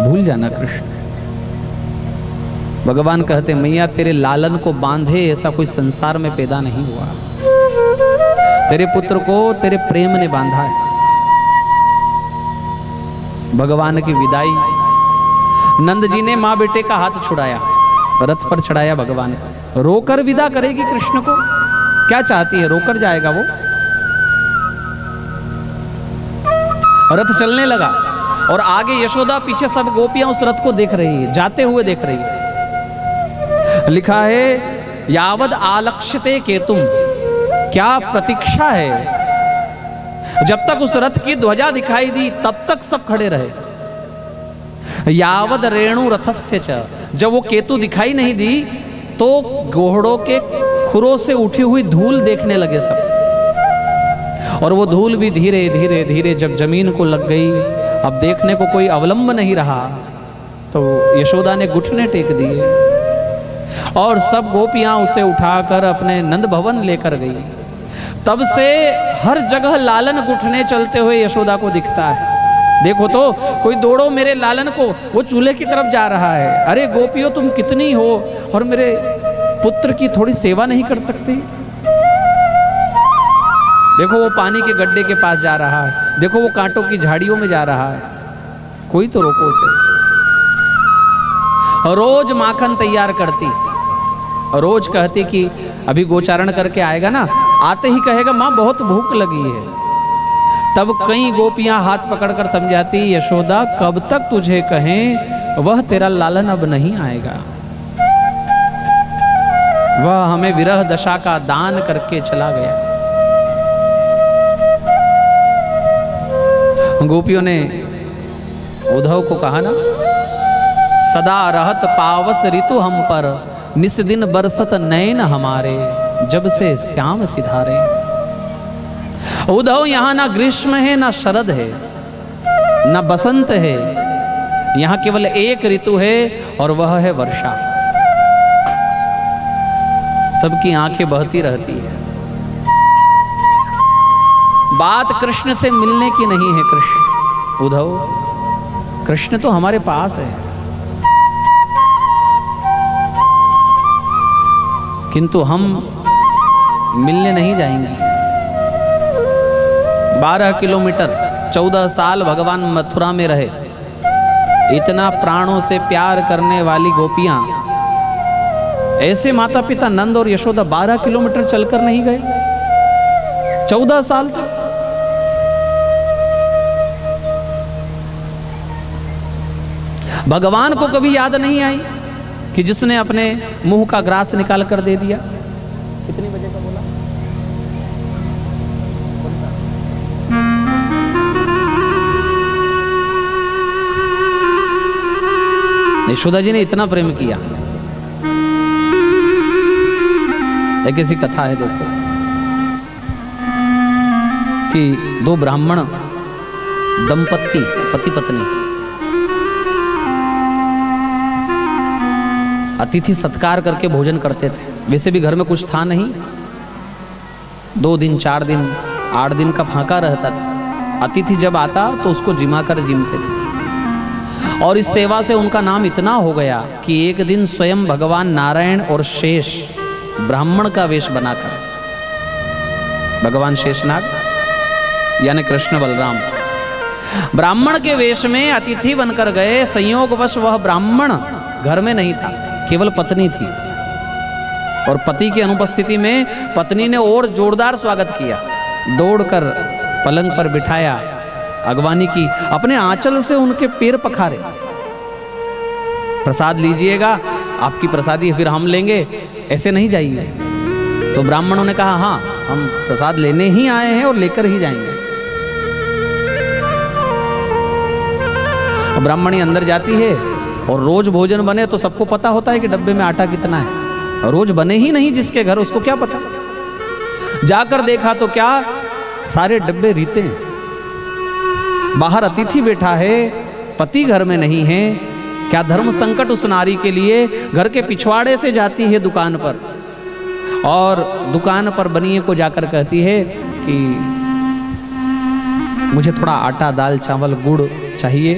भूल जाना कृष्ण। भगवान कहते मैया तेरे लालन को बांधे ऐसा कोई संसार में पैदा नहीं हुआ, तेरे पुत्र को तेरे प्रेम ने बांधा है। भगवान की विदाई, नंद जी ने मां बेटे का हाथ छुड़ाया, रथ पर चढ़ाया भगवान को, रोकर विदा करेगी कृष्ण को, क्या चाहती है, रोकर जाएगा वो। रथ चलने लगा और आगे यशोदा, पीछे सब गोपियां उस रथ को देख रही है, जाते हुए देख रही है। लिखा है यावद आलक्ष्यते केतुम, क्या प्रतीक्षा है जब तक उस रथ की ध्वजा दिखाई दी तब तक सब खड़े रहे। यावद रेणु रथस्य च, जब वो केतु दिखाई नहीं दी तो घोड़ों के खुरों से उठी हुई धूल देखने लगे सब। और वो धूल भी धीरे धीरे धीरे जब जमीन को लग गई, अब देखने को कोई अवलंब नहीं रहा, तो यशोदा ने घुटने टेक दिए और सब गोपियां उसे उठाकर अपने नंद भवन लेकर गई। तब से हर जगह लालन घुटने चलते हुए यशोदा को दिखता है। देखो तो कोई दौड़ो मेरे लालन को, वो चूल्हे की तरफ जा रहा है। अरे गोपियों तुम कितनी हो और मेरे पुत्र की थोड़ी सेवा नहीं कर सकती? देखो वो पानी के गड्ढे के पास जा रहा है, देखो वो कांटों की झाड़ियों में जा रहा है, कोई तो रोको उसे। रोज माखन तैयार करती, रोज कहती कि अभी गोचारण करके आएगा ना, आते ही कहेगा माँ बहुत भूख लगी है। तब कई गोपियां हाथ पकड़कर समझाती, यशोदा कब तक तुझे कहें, वह तेरा लालन अब नहीं आएगा, वह हमें विरह दशा का दान करके चला गया। गोपियों ने उद्धव को कहा ना, सदा रहत पावस ऋतु हम पर, निस दिन बरसत नैन हमारे, जब से श्याम सिधारे। उद्धव यहाँ ना ग्रीष्म है ना शरद है ना बसंत है, यहाँ केवल एक ऋतु है और वह है वर्षा। सबकी आंखें बहती रहती है। बात कृष्ण से मिलने की नहीं है। कृष्ण उद्धव, कृष्ण तो हमारे पास है, किंतु हम मिलने नहीं जाएंगे। 12 किलोमीटर 14 साल भगवान मथुरा में रहे, इतना प्राणों से प्यार करने वाली गोपियां, ऐसे माता पिता नंद और यशोदा 12 किलोमीटर चलकर नहीं गए 14 साल तक। भगवान को कभी याद नहीं आई कि जिसने अपने मुंह का ग्रास निकाल कर दे दिया। कितनी बजे का बोला? यशोदा जी ने इतना प्रेम किया। एक ऐसी कथा है देखो कि 2 ब्राह्मण दंपत्ति पति पत्नी अतिथि सत्कार करके भोजन करते थे। वैसे भी घर में कुछ था नहीं, 2 दिन 4 दिन 8 दिन का फांका रहता था। अतिथि जब आता तो उसको जिमा कर जिमते थे और इस सेवा से उनका नाम इतना हो गया कि एक दिन स्वयं भगवान नारायण और शेष ब्राह्मण का वेश बनाकर, भगवान शेषनाग यानी कृष्ण बलराम ब्राह्मण के वेश में अतिथि बनकर गए। संयोगवश वह ब्राह्मण घर में नहीं था, केवल पत्नी थी और पति की अनुपस्थिति में पत्नी ने और जोरदार स्वागत किया। दौड़कर पलंग पर बिठाया, अगवानी की, अपने आंचल से उनके पैर पखारे, प्रसाद लीजिएगा, आपकी प्रसादी फिर हम लेंगे, ऐसे नहीं जाइए। तो ब्राह्मणों ने कहा हाँ, हम प्रसाद लेने ही आए हैं और लेकर ही जाएंगे। ब्राह्मणी अंदर जाती है और रोज भोजन बने तो सबको पता होता है कि डब्बे में आटा कितना है। रोज बने ही नहीं जिसके घर, उसको क्या पता। जाकर देखा तो क्या, सारे डब्बे रीते हैं। बाहर अतिथि बैठा है, पति घर में नहीं है। क्या धर्म संकट उस नारी के लिए घर के पिछवाड़े से जाती है दुकान पर और दुकान पर बनिए को जाकर कहती है कि मुझे थोड़ा आटा दाल चावल गुड़ चाहिए,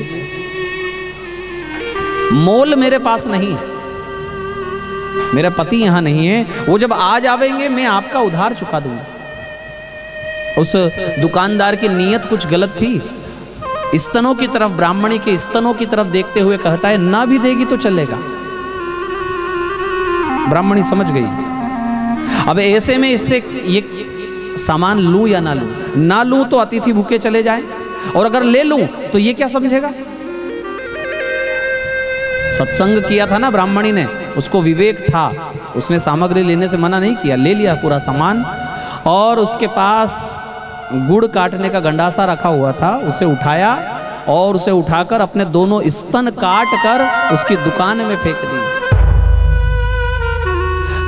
मोल मेरे पास नहीं, मेरा पति यहां नहीं है, वो जब आ जावेंगे मैं आपका उधार चुका दूंगा। उस दुकानदार की नीयत कुछ गलत थी। स्तनों की तरफ, ब्राह्मणी के स्तनों की तरफ देखते हुए कहता है ना भी देगी तो चलेगा। ब्राह्मणी समझ गई। अब ऐसे में इससे ये सामान लूं या ना लूं, ना लूं तो अतिथि भूखे चले जाएं और अगर ले लूं तो ये क्या समझेगा। सत्संग किया था ना ब्राह्मणी ने, उसको विवेक था, उसने सामग्री लेने से मना नहीं किया, ले लिया पूरा सामान और उसके पास गुड़ काटने का गंडासा रखा हुआ था, उसे उठाया और उसे उठाकर अपने दोनों स्तन काट कर उसकी दुकान में फेंक दी।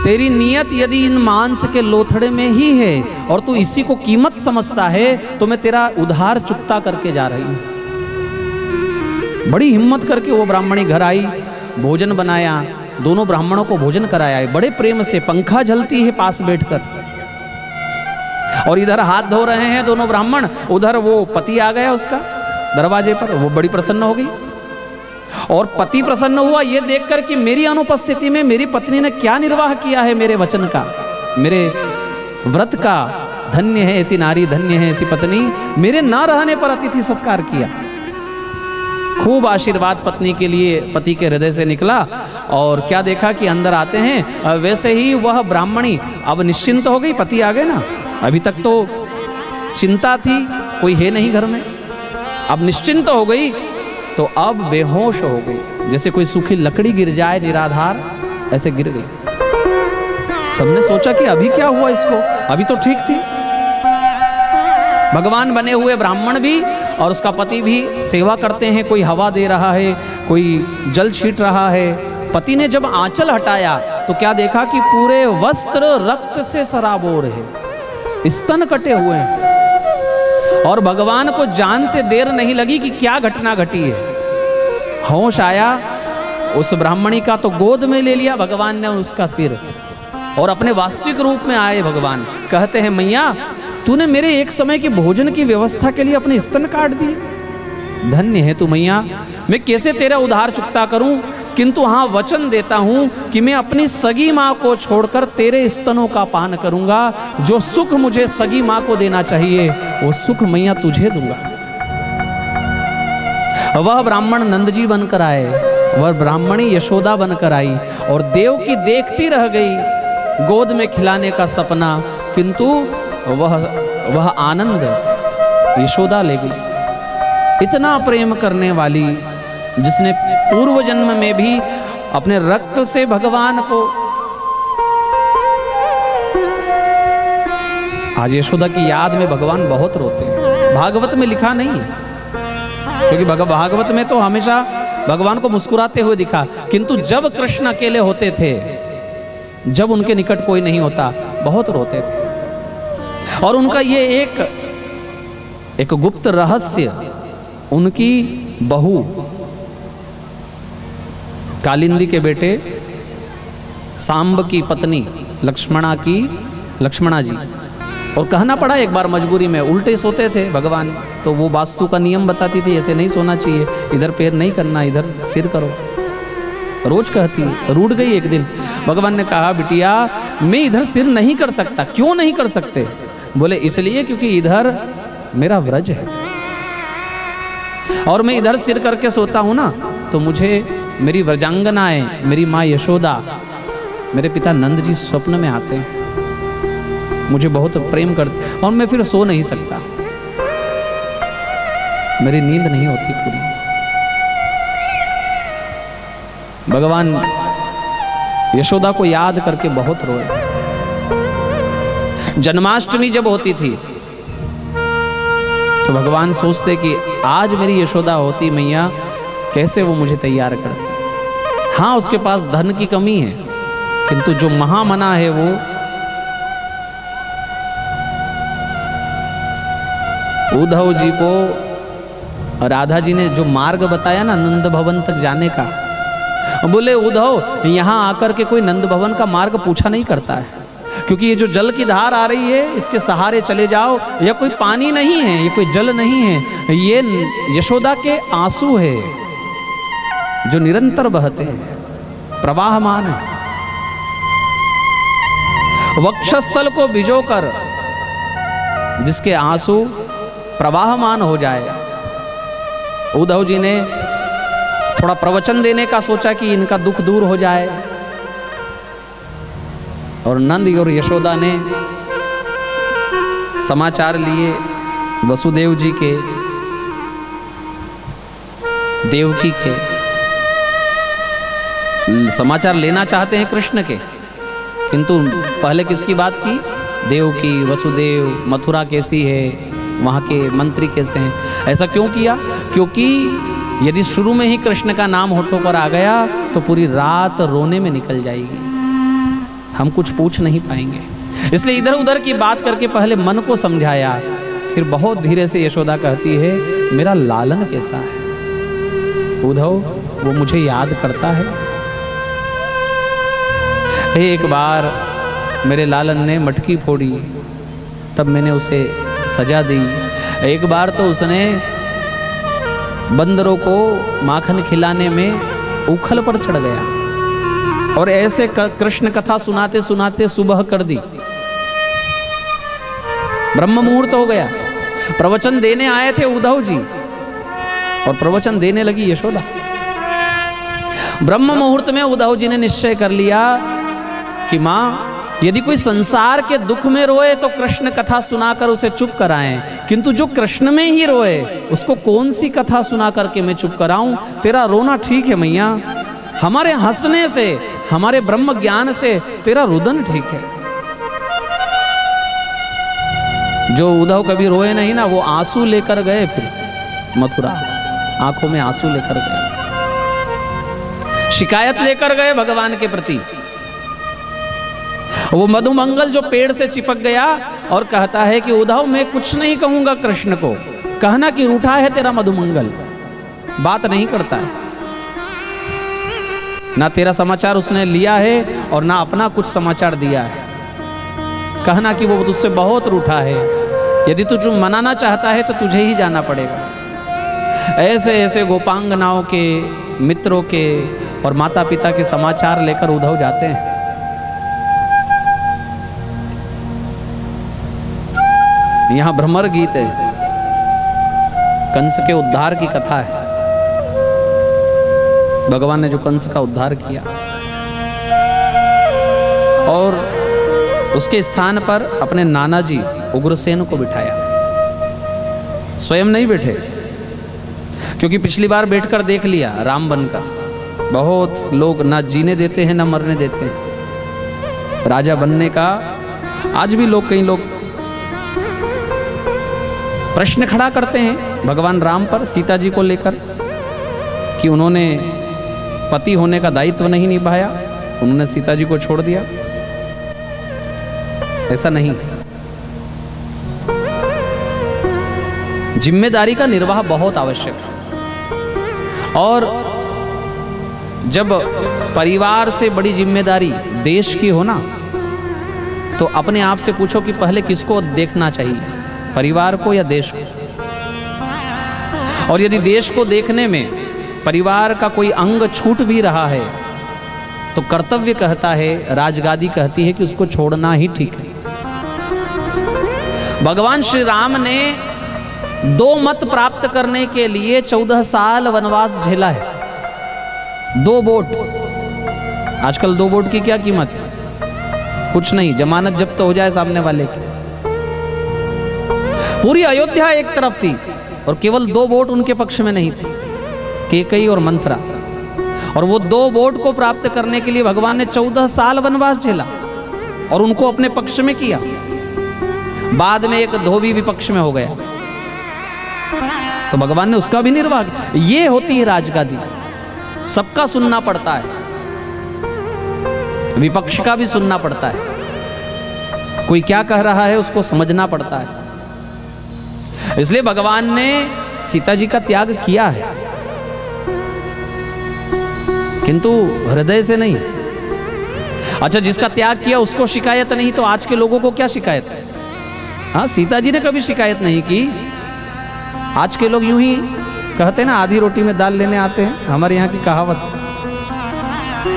तेरी नियत यदि इन मांस के लोथड़े में ही है और तू इसी को कीमत समझता है तो मैं तेरा उधार चुकता करके जा रही हूं। बड़ी हिम्मत करके वो ब्राह्मणी घर आई, भोजन बनाया, दोनों ब्राह्मणों को भोजन कराया, बड़े प्रेम से, पंखा जलती है पास बैठकर, और इधर हाथ धो रहे हैं दोनों ब्राह्मण, उधर वो पति आ गया उसका दरवाजे पर। वो बड़ी प्रसन्न हो गई और पति प्रसन्न हुआ ये देखकर कि मेरी अनुपस्थिति में मेरी पत्नी ने क्या निर्वाह किया है मेरे वचन का, मेरे व्रत का। धन्य है ऐसी नारी, धन्य है ऐसी पत्नी, मेरे ना रहने पर अतिथि सत्कार किया। खूब आशीर्वाद पत्नी के लिए पति के हृदय से निकला और क्या देखा कि अंदर आते हैं, वैसे ही वह ब्राह्मणी अब निश्चिंत हो गई, पति आ गए ना। अभी तक तो चिंता थी, कोई है नहीं घर में, अब निश्चिंत हो गई तो अब बेहोश हो गई, जैसे कोई सूखी लकड़ी गिर जाए निराधार, ऐसे गिर गई। सबने सोचा कि अभी क्या हुआ इसको, अभी तो ठीक थी। भगवान बने हुए ब्राह्मण भी और उसका पति भी सेवा करते हैं, कोई हवा दे रहा है, कोई जल छीट रहा है। पति ने जब आंचल हटाया तो क्या देखा कि पूरे वस्त्र रक्त से सराबोर है, स्तन कटे हुए हैं। और भगवान को जानते देर नहीं लगी कि क्या घटना घटी है। होश आया, उस ब्राह्मणी का तो गोद में ले लिया भगवान ने उसका सिर, और अपने वास्तविक रूप में आए भगवान। कहते हैं, मैया तूने मेरे एक समय की भोजन की व्यवस्था के लिए अपने स्तन काट दिए। धन्य है तू मैया, मैं कैसे तेरा उधार चुकता करूं, किंतु हाँ वचन देता हूं कि मैं अपनी सगी माँ को छोड़कर तेरे स्तनों का पान करूंगा। जो सुख मुझे सगी माँ को देना चाहिए वो सुख मैया तुझे दूंगा। वह ब्राह्मण नंद जी बनकर आए, वह ब्राह्मणी यशोदा बनकर आई और देव की देखती रह गई गोद में खिलाने का सपना, किंतु वह आनंद यशोदा ले गई। इतना प्रेम करने वाली, जिसने पूर्व जन्म में भी अपने रक्त से भगवान को, आज यशोदा की याद में भगवान बहुत रोते हैं। भागवत में लिखा नहीं है, क्योंकि भागवत में तो हमेशा भगवान को मुस्कुराते हुए दिखा, किंतु जब कृष्ण अकेले होते थे, जब उनके निकट कोई नहीं होता, बहुत रोते थे। और उनका ये एक गुप्त रहस्य, उनकी बहू कालिंदी के बेटे सांब की पत्नी लक्ष्मणा जी, और कहना पड़ा एक बार मजबूरी में, उल्टे सोते थे भगवान, तो वो वास्तु का नियम बताती थी, ऐसे नहीं सोना चाहिए, इधर पैर नहीं करना, इधर सिर करो, रोज कहती। रूठ गई एक दिन, भगवान ने कहा, बिटिया मैं इधर सिर नहीं कर सकता। क्यों नहीं कर सकते? बोले इसलिए क्योंकि इधर मेरा व्रज है और मैं इधर सिर करके सोता हूं ना, तो मुझे मेरी व्रजांगनाएं, मेरी माँ यशोदा, मेरे पिता नंद जी स्वप्न में आते हैं, मुझे बहुत प्रेम करते, और मैं फिर सो नहीं सकता, मेरी नींद नहीं होती पूरी। भगवान यशोदा को याद करके बहुत रोए। जन्माष्टमी जब होती थी तो भगवान सोचते कि आज मेरी यशोदा होती मैया, कैसे वो मुझे तैयार करती। हाँ उसके पास धन की कमी है, किंतु जो महामना है वो उद्धव जी को राधा जी ने जो मार्ग बताया ना नंद भवन तक जाने का, बोले उद्धव यहाँ आकर के कोई नंद भवन का मार्ग पूछा नहीं करता है, क्योंकि ये जो जल की धार आ रही है इसके सहारे चले जाओ, यह कोई पानी नहीं है, ये कोई जल नहीं है, ये यशोदा के आंसू है जो निरंतर बहते हैं, प्रवाहमान है। वक्षस्थल को भिजोकर जिसके आंसू प्रवाहमान हो जाए। उद्धव जी ने थोड़ा प्रवचन देने का सोचा कि इनका दुख दूर हो जाए, और नंद और यशोदा ने समाचार लिए वसुदेव जी के, देवकी के, समाचार लेना चाहते हैं कृष्ण के, किंतु पहले किसकी बात की? देवकी, वसुदेव, मथुरा कैसी है, वहाँ के मंत्री कैसे हैं। ऐसा क्यों किया? क्योंकि यदि शुरू में ही कृष्ण का नाम होठों पर आ गया तो पूरी रात रोने में निकल जाएगी, हम कुछ पूछ नहीं पाएंगे। इसलिए इधर उधर की बात करके पहले मन को समझाया, फिर बहुत धीरे से यशोदा कहती है मेरा लालन कैसा है उद्धव, वो मुझे याद करता है। एक बार मेरे लालन ने मटकी फोड़ी, तब मैंने उसे सजा दी। एक बार तो उसने बंदरों को माखन खिलाने में उखल पर चढ़ गया और ऐसे कृष्ण कथा सुनाते सुनाते सुबह कर दी। ब्रह्म मुहूर्त हो गया, प्रवचन देने आए थे उद्धव जी और प्रवचन देने लगी यशोदा। ब्रह्म मुहूर्त में उद्धव जी ने निश्चय कर लिया कि मां, यदि कोई संसार के दुख में रोए तो कृष्ण कथा सुनाकर उसे चुप कराएं, किंतु जो कृष्ण में ही रोए उसको कौन सी कथा सुना करके मैं चुप कराऊं। तेरा रोना ठीक है मैया, हमारे हंसने से, हमारे ब्रह्म ज्ञान से तेरा रुदन ठीक है। जो उद्धव कभी रोए नहीं ना, वो आंसू लेकर गए फिर मथुरा, आंखों में आंसू लेकर गए, शिकायत लेकर गए भगवान के प्रति। वो मधुमंगल जो पेड़ से चिपक गया और कहता है कि उद्धव मैं कुछ नहीं कहूंगा कृष्ण को, कहना कि रूठा है तेरा मधुमंगल, बात नहीं करता है, ना तेरा समाचार उसने लिया है और ना अपना कुछ समाचार दिया है, कहना कि वो तुझसे बहुत रूठा है, यदि तुझे मनाना चाहता है तो तुझे ही जाना पड़ेगा। ऐसे ऐसे गोपांगनाओं के, मित्रों के और माता पिता के समाचार लेकर उद्धव जाते हैं। यहां भ्रमर गीत है, कंस के उद्धार की कथा है, भगवान ने जो कंस का उद्धार किया और उसके स्थान पर अपने नाना जी उग्रसेन को बिठाया। स्वयं नहीं बैठे, क्योंकि पिछली बार बैठकर देख लिया राम बन का, बहुत लोग ना जीने देते हैं ना मरने देते हैं। राजा बनने का आज भी लोग, कई लोग प्रश्न खड़ा करते हैं भगवान राम पर, सीता जी को लेकर, कि उन्होंने पति होने का दायित्व नहीं निभाया, उन्होंने सीता जी को छोड़ दिया। ऐसा नहीं, जिम्मेदारी का निर्वाह बहुत आवश्यक है। और जब परिवार से बड़ी जिम्मेदारी देश की हो ना, तो अपने आप से पूछो कि पहले किसको देखना चाहिए, परिवार को या देश को। और यदि देश को देखने में परिवार का कोई अंग छूट भी रहा है तो कर्तव्य कहता है, राजगादी कहती है कि उसको छोड़ना ही ठीक है। भगवान श्री राम ने 2 मत प्राप्त करने के लिए 14 साल वनवास झेला है। 2 वोट, आजकल 2 वोट की क्या कीमत है? कुछ नहीं, जमानत जब्त हो जाए सामने वाले की। पूरी अयोध्या एक तरफ थी और केवल 2 वोट उनके पक्ष में नहीं थी, कैकेयी और मंथरा। और वो 2 वोट को प्राप्त करने के लिए भगवान ने 14 साल वनवास झेला और उनको अपने पक्ष में किया। बाद में एक धोबी विपक्ष में हो गया तो भगवान ने उसका भी निर्वाह किया। ये होती है राजगादी, सबका सुनना पड़ता है, विपक्ष का भी सुनना पड़ता है, कोई क्या कह रहा है उसको समझना पड़ता है। इसलिए भगवान ने सीता जी का त्याग किया है, किंतु हृदय से नहीं। अच्छा, जिसका त्याग किया उसको शिकायत नहीं, तो आज के लोगों को क्या शिकायत है? हाँ, सीता जी ने कभी शिकायत नहीं की। आज के लोग यूं ही कहते हैं ना, आधी रोटी में दाल लेने आते हैं, हमारे यहाँ की कहावत।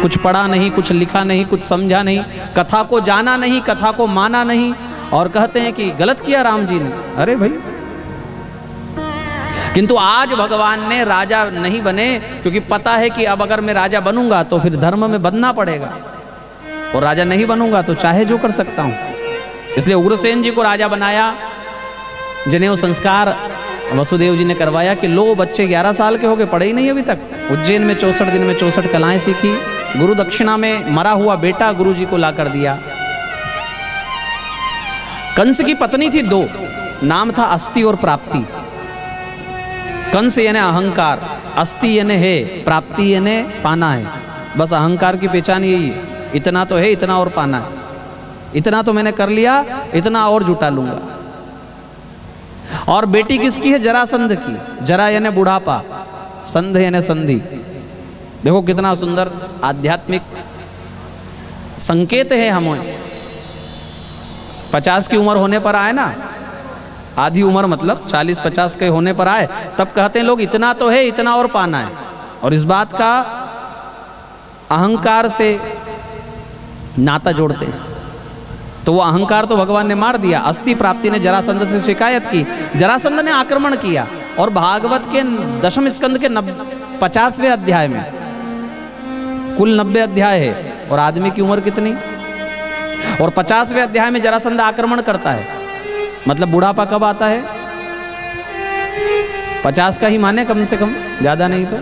कुछ पढ़ा नहीं, कुछ लिखा नहीं, कुछ समझा नहीं, कथा को जाना नहीं, कथा को माना नहीं, और कहते हैं कि गलत किया राम जी ने। अरे भाई, किंतु आज भगवान ने राजा नहीं बने, क्योंकि पता है कि अब अगर मैं राजा बनूंगा तो फिर धर्म में बंधना पड़ेगा, और राजा नहीं बनूंगा तो चाहे जो कर सकता हूं। इसलिए उग्रसेन जी को राजा बनाया। जनेऊ संस्कार वसुदेव जी ने करवाया कि लो बच्चे 11 साल के हो गए, पढ़े ही नहीं अभी तक। उज्जैन में 64 दिन में 64 कलाएं सीखी। गुरु दक्षिणा में मरा हुआ बेटा गुरु जी को ला कर दिया। कंस की पत्नी थी दो, नाम था अस्ति और प्राप्ति। कंस यानी अहंकार, अस्ति यानी है, प्राप्ति यानी पाना है। बस अहंकार की पहचान यही है, इतना तो है, इतना और पाना है, इतना तो मैंने कर लिया, इतना और जुटा लूंगा। और बेटी किसकी है? जरासंध की। जरा यानी बुढ़ापा, संध यानी संधि। देखो कितना सुंदर आध्यात्मिक संकेत है हमें। 50 की उम्र होने पर आए ना, आधी उम्र मतलब 40-50 के होने पर आए, तब कहते हैं लोग इतना तो है, इतना और पाना है। और इस बात का अहंकार से नाता जोड़ते हैं। तो वो अहंकार तो भगवान ने मार दिया। अस्ति प्राप्ति ने जरासंध से शिकायत की, जरासंध ने आक्रमण किया। और भागवत के 10वें स्कंद के 50वें अध्याय में, कुल 90 अध्याय है, और आदमी की उम्र कितनी? और 50वें अध्याय में जरासंध आक्रमण करता है। मतलब बुढ़ापा कब आता है? 50 का ही माने कम से कम, ज्यादा नहीं तो।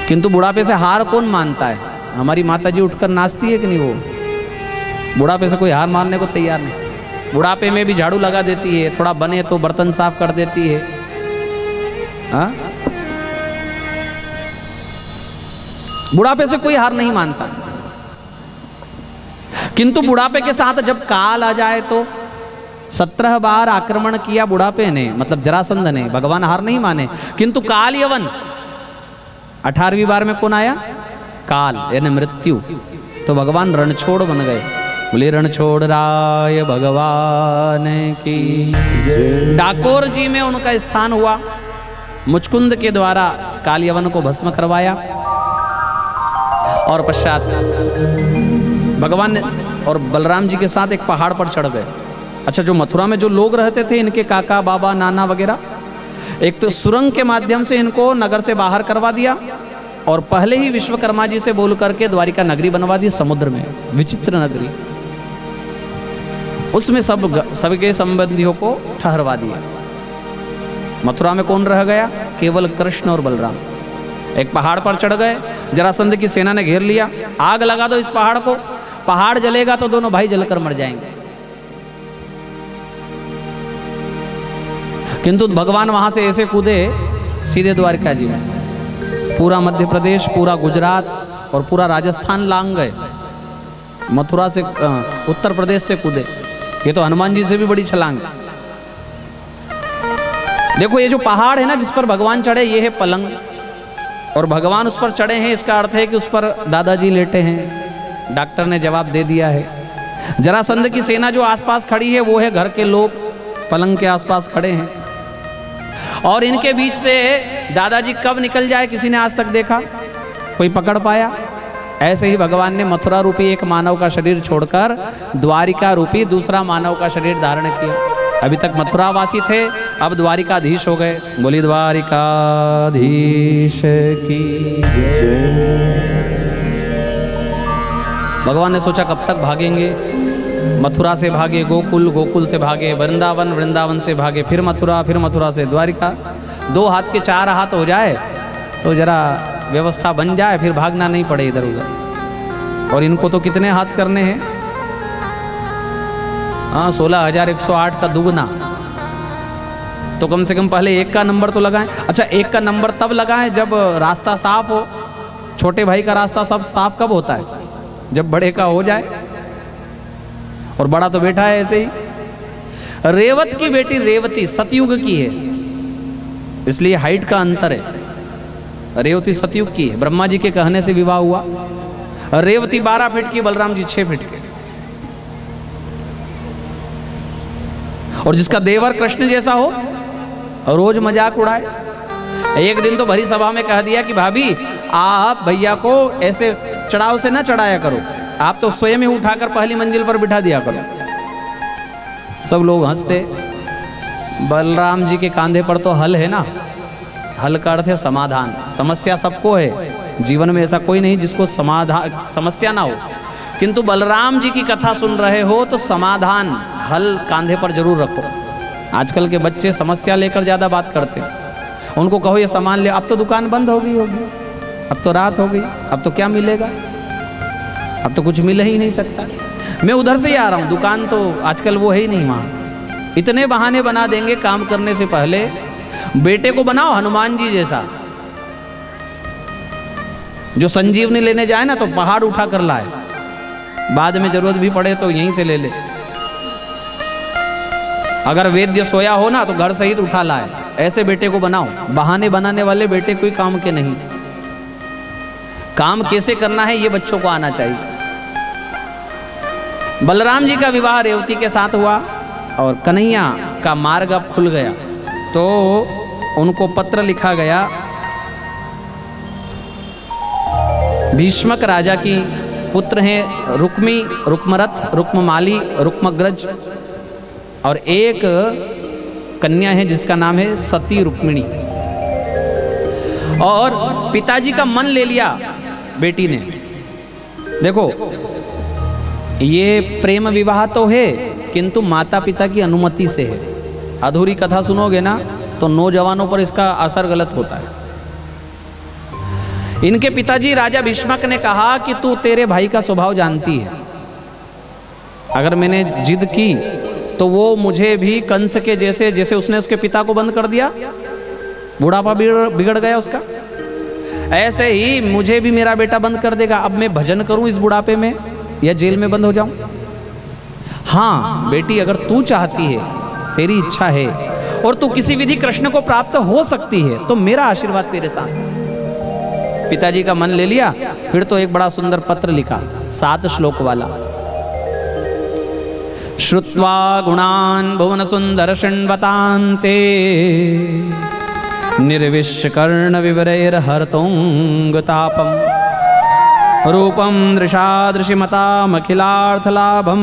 किंतु बुढ़ापे से हार कौन मानता है? हमारी माता जी उठकर नाचती है कि नहीं? वो बुढ़ापे से कोई हार मानने को तैयार नहीं। बुढ़ापे में भी झाड़ू लगा देती है, थोड़ा बने तो बर्तन साफ कर देती है। हाँ, बुढ़ापे से कोई हार नहीं मानता। किंतु बुढ़ापे के साथ जब काल आ जाए तो 17 बार आक्रमण किया बुढ़ापे ने, मतलब जरासंध ने, भगवान हार नहीं माने। किंतु काल यवन 18वीं बार में कौन आया? काल यानी मृत्यु। तो भगवान रणछोड़ बन गए। बोले रणछोड़ राय भगवान की। डाकोर जी में उनका स्थान हुआ। मुचकुंद के द्वारा काल यवन को भस्म करवाया। और पश्चात भगवान ने और बलराम जी के साथ एक पहाड़ पर चढ़ गए। अच्छा, जो मथुरा में जो लोग रहते थे, इनके काका बाबा नाना वगैरह, एक तो सुरंग के माध्यम से इनको नगर से बाहर करवा दिया, और पहले ही विश्वकर्मा जी से बोल करके द्वारिका नगरी बनवा दी समुद्र में, विचित्र नगरी। उसमें सबके संबंधियों को ठहरवा दिया। मथुरा में कौन रह गया? केवल कृष्ण और बलराम। एक पहाड़ पर चढ़ गए, जरासंध की सेना ने घेर लिया। आग लगा दो इस पहाड़ को, पहाड़ जलेगा तो दोनों भाई जलकर मर जाएंगे। किंतु भगवान वहां से ऐसे कूदे सीधे द्वारिका जी में। पूरा मध्य प्रदेश, पूरा गुजरात और पूरा राजस्थान लांग गए। मथुरा से उत्तर प्रदेश से कूदे। ये तो हनुमान जी से भी बड़ी छलांग। देखो ये जो पहाड़ है ना जिस पर भगवान चढ़े, ये है पलंग, और भगवान उस पर चढ़े हैं। इसका अर्थ है कि उस पर दादाजी लेटे हैं। डॉक्टर ने जवाब दे दिया है। जरासंध की सेना जो आसपास खड़ी है वो है घर के लोग, पलंग के आसपास खड़े हैं। और इनके बीच से दादाजी कब निकल जाए किसी ने आज तक देखा? कोई पकड़ पाया? ऐसे ही भगवान ने मथुरा रूपी एक मानव का शरीर छोड़कर द्वारिका रूपी दूसरा मानव का शरीर धारण किया। अभी तक मथुरा वासी थे, अब द्वारिकाधीश हो गए। बोली द्वारिकाधीश की जय। भगवान ने सोचा कब तक भागेंगे? मथुरा से भागे गोकुल, गोकुल से भागे वृंदावन, वृंदावन से भागे फिर मथुरा से द्वारिका। 2 हाथ के 4 हाथ हो जाए तो जरा व्यवस्था बन जाए, फिर भागना नहीं पड़े इधर उधर। और इनको तो कितने हाथ करने हैं? हाँ, 16,108 का दुगना। तो कम से कम पहले 1 का नंबर तो लगाएं। अच्छा, 1 का नंबर तब लगाएं जब रास्ता साफ हो। छोटे भाई का रास्ता सब साफ कब होता है? जब बड़े का हो जाए। और बड़ा तो बैठा है ऐसे ही। रेवत की बेटी रेवती सतयुग की है, इसलिए हाइट का अंतर है। रेवती सतयुग की है, ब्रह्मा जी के कहने से विवाह हुआ। रेवती 12 फीट की, बलराम जी 6 फीट के। और जिसका देवर कृष्ण जैसा हो और रोज मजाक उड़ाए। एक दिन तो भरी सभा में कह दिया कि भाभी आप भैया को ऐसे चढ़ाव से ना चढ़ाया करो, आप तो स्वयं ही उठाकर पहली मंजिल पर बिठा दिया करो। सब लोग हंसते। बलराम जी के कांधे पर तो हल है ना, हल का अर्थ है समाधान। समस्या सबको है, जीवन में ऐसा कोई नहीं जिसको समस्या ना हो। किंतु बलराम जी की कथा सुन रहे हो तो समाधान, हल कांधे पर जरूर रखो। आजकल के बच्चे समस्या लेकर ज़्यादा बात करते हैं। उनको कहो ये सामान ले, अब तो दुकान बंद हो गई होगी, अब तो रात हो गई, अब तो क्या मिलेगा, अब तो कुछ मिल ही नहीं सकता। मैं उधर से ही आ रहा हूं, दुकान तो आजकल वो है ही नहीं वहां। इतने बहाने बना देंगे काम करने से पहले। बेटे को बनाओ हनुमान जी जैसा, जो संजीवनी लेने जाए ना तो पहाड़ उठा कर लाए, बाद में जरूरत भी पड़े तो यहीं से ले ले। अगर वैद्य सोया हो ना तो घर सहित उठा लाए, ऐसे बेटे को बनाओ। बहाने बनाने वाले बेटे कोई काम के नहीं। काम कैसे करना है ये बच्चों को आना चाहिए। बलराम जी का विवाह रेवती के साथ हुआ और कन्हैया का मार्ग अब खुल गया, तो उनको पत्र लिखा गया। भीष्मक राजा की पुत्र हैं रुक्मी, रुक्मरथ, रुक्ममाली, रुक्मग्रज, और एक कन्या है जिसका नाम है सती रुक्मिणी। और पिताजी का मन ले लिया बेटी ने। देखो ये प्रेम विवाह तो है किंतु माता पिता की अनुमति से है। अधूरी कथा सुनोगे ना तो नौजवानों पर इसका असर गलत होता है। इनके पिताजी राजा भीष्मक ने कहा कि तू तेरे भाई का स्वभाव जानती है, अगर मैंने जिद की तो वो मुझे भी कंस के जैसे, जैसे उसने उसके पिता को बंद कर दिया, बुढ़ापा बिगड़ गया उसका, ऐसे ही मुझे भी मेरा बेटा बंद कर देगा। अब मैं भजन करूं इस बुढ़ापे में या जेल में बंद हो जाऊं? हाँ बेटी, अगर तू चाहती है, तेरी इच्छा है और तू किसी विधि कृष्ण को प्राप्त हो सकती है तो मेरा आशीर्वाद तेरे साथ। पिताजी का मन ले लिया। फिर तो एक बड़ा सुंदर पत्र लिखा, 7 श्लोक वाला। श्रुत्वा गुणान् भुवन सुंदर शृण्वतान्ते निर्विश्य कर्ण विवरैर्हर्तुंगतापम् रूपं दृशादृशिमतामखिलार्थलाभं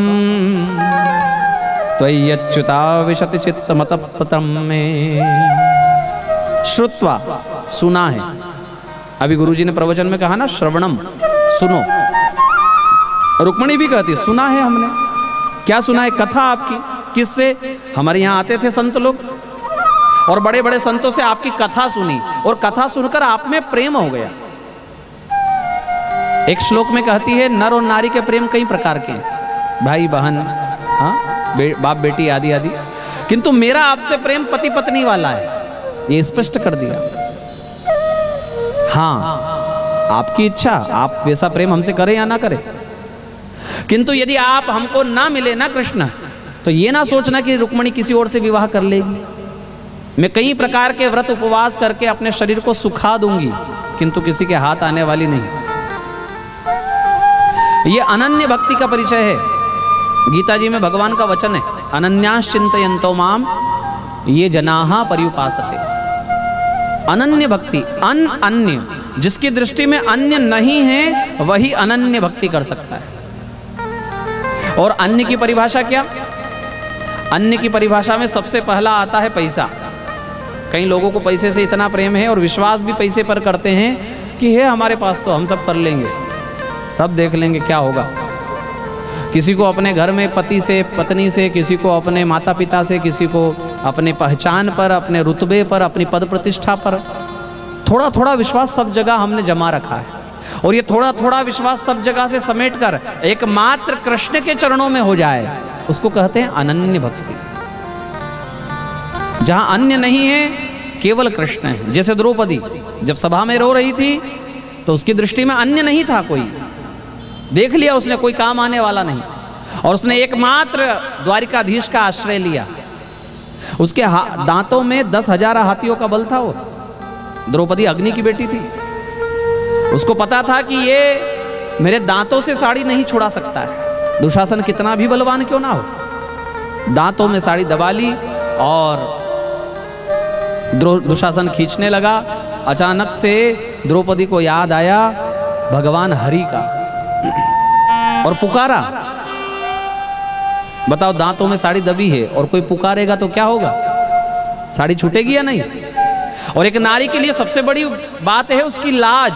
त्वय्यच्युता विशति चित्तमतपत्रं मे। श्रुत्वा, सुना है। अभी गुरुजी ने प्रवचन में कहा ना, श्रवणम, सुनो। रुक्मिणी भी कहती सुना है हमने। क्या सुना है? कथा आपकी। किससे? हमारे यहाँ आते थे संत लोग और बड़े बड़े संतों से आपकी कथा सुनी और कथा सुनकर आप में प्रेम हो गया। एक श्लोक में कहती है नर और नारी के प्रेम कई प्रकार के, भाई बहन, हाँ, बाप बेटी आदि आदि, किंतु मेरा आपसे प्रेम पति पत्नी वाला है, ये स्पष्ट कर दिया। हाँ, आपकी इच्छा, आप वैसा प्रेम हमसे करें या ना करें, किंतु यदि आप हमको ना मिले ना कृष्ण, तो ये ना सोचना कि रुक्मिणी किसी और से विवाह कर लेगी। मैं कई प्रकार के व्रत उपवास करके अपने शरीर को सुखा दूंगी, किंतु किसी के हाथ आने वाली नहीं। ये अनन्य भक्ति का परिचय है। गीता जी में भगवान का वचन है, अनन्याश्चिन्तयन्तो माम ये जनाः पर्युपासते। अनन्य भक्ति, अन्य, जिसकी दृष्टि में अन्य नहीं है वही अनन्य भक्ति कर सकता है। और अन्य की परिभाषा क्या? अन्य की परिभाषा में सबसे पहला आता है पैसा। कई लोगों को पैसे से इतना प्रेम है और विश्वास भी पैसे पर करते हैं कि है हमारे पास तो हम सब कर लेंगे, सब देख लेंगे क्या होगा। किसी को अपने घर में पति से, पत्नी से, किसी को अपने माता पिता से, किसी को अपने पहचान पर, अपने रुतबे पर, अपनी पद प्रतिष्ठा पर थोड़ा थोड़ा विश्वास सब जगह हमने जमा रखा है। और ये थोड़ा थोड़ा विश्वास सब जगह से समेटकर एकमात्र कृष्ण के चरणों में हो जाए, उसको कहते हैं अनन्य भक्ति। जहां अन्य नहीं है, केवल कृष्ण है। जैसे द्रौपदी जब सभा में रो रही थी तो उसकी दृष्टि में अन्य नहीं था कोई, देख लिया उसने कोई काम आने वाला नहीं, और उसने एकमात्र द्वारिकाधीश का आश्रय लिया। उसके दांतों में 10,000 हाथियों का बल था। वो द्रौपदी अग्नि की बेटी थी, उसको पता था कि ये मेरे दांतों से साड़ी नहीं छुड़ा सकता है, दुशासन कितना भी बलवान क्यों ना हो। दांतों में साड़ी दबा ली और दुशासन खींचने लगा। अचानक से द्रौपदी को याद आया भगवान हरि का और पुकारा। बताओ, दांतों में साड़ी दबी है और कोई पुकारेगा तो क्या होगा? साड़ी छूटेगी या नहीं? और एक नारी के लिए सबसे बड़ी बात है उसकी लाज।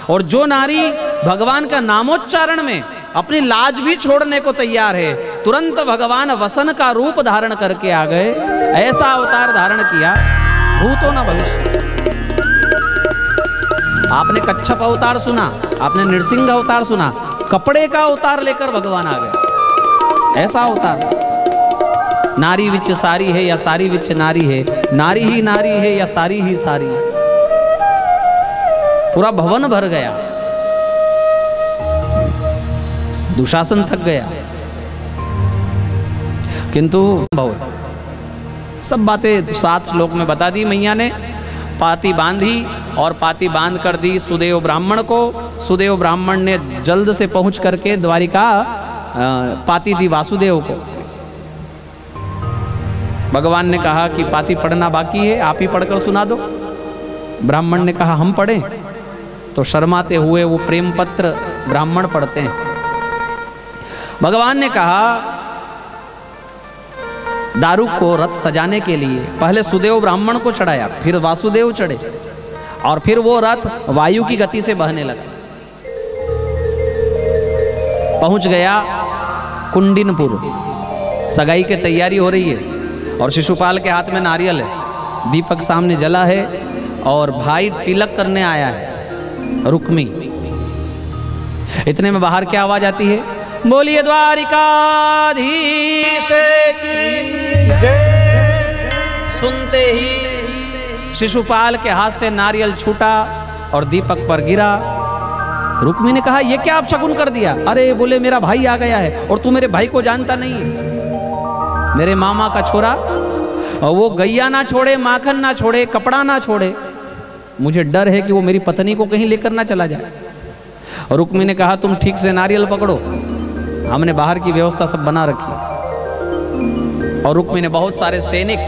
और जो नारी भगवान का नामोच्चारण में अपनी लाज भी छोड़ने को तैयार है, तुरंत भगवान वसन का रूप धारण करके आ गए। ऐसा अवतार धारण किया, भूतो न भविष्य। आपने कच्छप अवतार सुना, आपने नृसिंह अवतार सुना, कपड़े का अवतार लेकर भगवान आ गए। ऐसा अवतार। नारी विच सारी है या सारी विच नारी है, नारी ही नारी है या सारी ही सारी है। पूरा भवन भर गया, दुशासन थक गया, किंतु बहुत सब बातें 7 श्लोक में बता दी मैया ने। पाती बांधी और पाती बांध कर दी सुदेव ब्राह्मण को। सुदेव ब्राह्मण ने जल्द से पहुंच करके द्वारिका पाती दी वासुदेव को। भगवान ने कहा कि पाती पढ़ना बाकी है, आप ही पढ़कर सुना दो। ब्राह्मण ने कहा हम पढ़ें, तो शर्माते हुए वो प्रेम पत्र ब्राह्मण पढ़ते हैं। भगवान ने कहा दारुक को रथ सजाने के लिए पहले सुदेव ब्राह्मण को चढ़ाया, फिर वासुदेव चढ़े, और फिर वो रथ वायु की गति से बहने लगा। पहुंच गया कुंडिनपुर, सगाई की तैयारी हो रही है और शिशुपाल के हाथ में नारियल है, दीपक सामने जला है और भाई तिलक करने आया है रुक्मी। इतने में बाहर क्या आवाज आती है? बोलिए द्वारिकाधीश की जय। सुनते ही शिशुपाल के हाथ से नारियल छूटा और दीपक पर गिरा। रुक्मी ने कहा ये क्या आप शकुन कर दिया? अरे बोले मेरा भाई आ गया है और तू मेरे भाई को जानता नहीं है, मेरे मामा का छोरा, और वो गैया ना छोड़े, माखन ना छोड़े, कपड़ा ना छोड़े, मुझे डर है कि वो मेरी पत्नी को कहीं लेकर ना चला जाए। और रुक्मी ने कहा तुम ठीक से नारियल पकड़ो, हमने बाहर की व्यवस्था सब बना रखी। और रुक्मी ने बहुत सारे सैनिक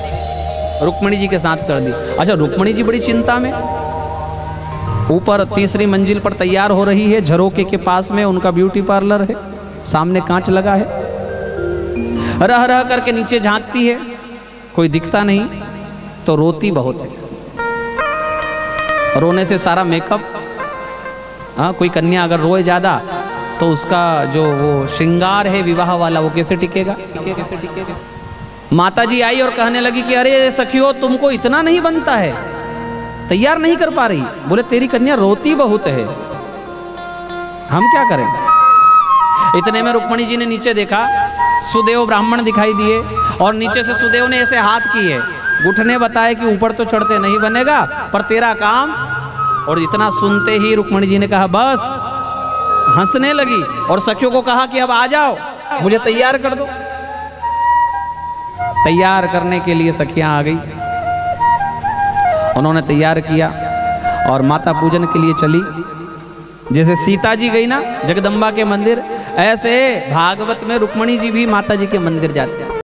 रुक्मिणी जी के साथ कर दी। अच्छा, रुक्मिणी जी बड़ी चिंता में, ऊपर तीसरी मंजिल पर तैयार हो रही है, झरोके के पास में उनका ब्यूटी पार्लर है, सामने कांच लगा है। रह रह करके नीचे झांकती है, कोई दिखता नहीं, तो रोती बहुत है। रोने से सारा मेकअप, हाँ, कोई कन्या अगर रोए ज्यादा तो उसका जो वो श्रृंगार है विवाह वाला वो कैसे टिकेगा? माता जी आई और कहने लगी कि अरे सखियो तुमको इतना नहीं बनता है, तैयार नहीं कर पा रही। बोले तेरी कन्या रोती बहुत है, हम क्या करें? इतने में रुक्मिणी जी ने नीचे देखा, सुदेव ब्राह्मण दिखाई दिए और नीचे से सुदेव ने ऐसे हाथ किए, घुटने बताए कि ऊपर तो चढ़ते नहीं बनेगा पर तेरा काम। और इतना सुनते ही रुक्मिणी जी ने कहा बस, हंसने लगी और सखियों को कहा कि अब आ जाओ, मुझे तैयार कर दो। तैयार करने के लिए सखियां आ गई, उन्होंने तैयार किया और माता पूजन के लिए चली। जैसे सीता जी गई ना जगदम्बा के मंदिर, ऐसे भागवत में रुक्मिणी जी भी माता जी के मंदिर जाते।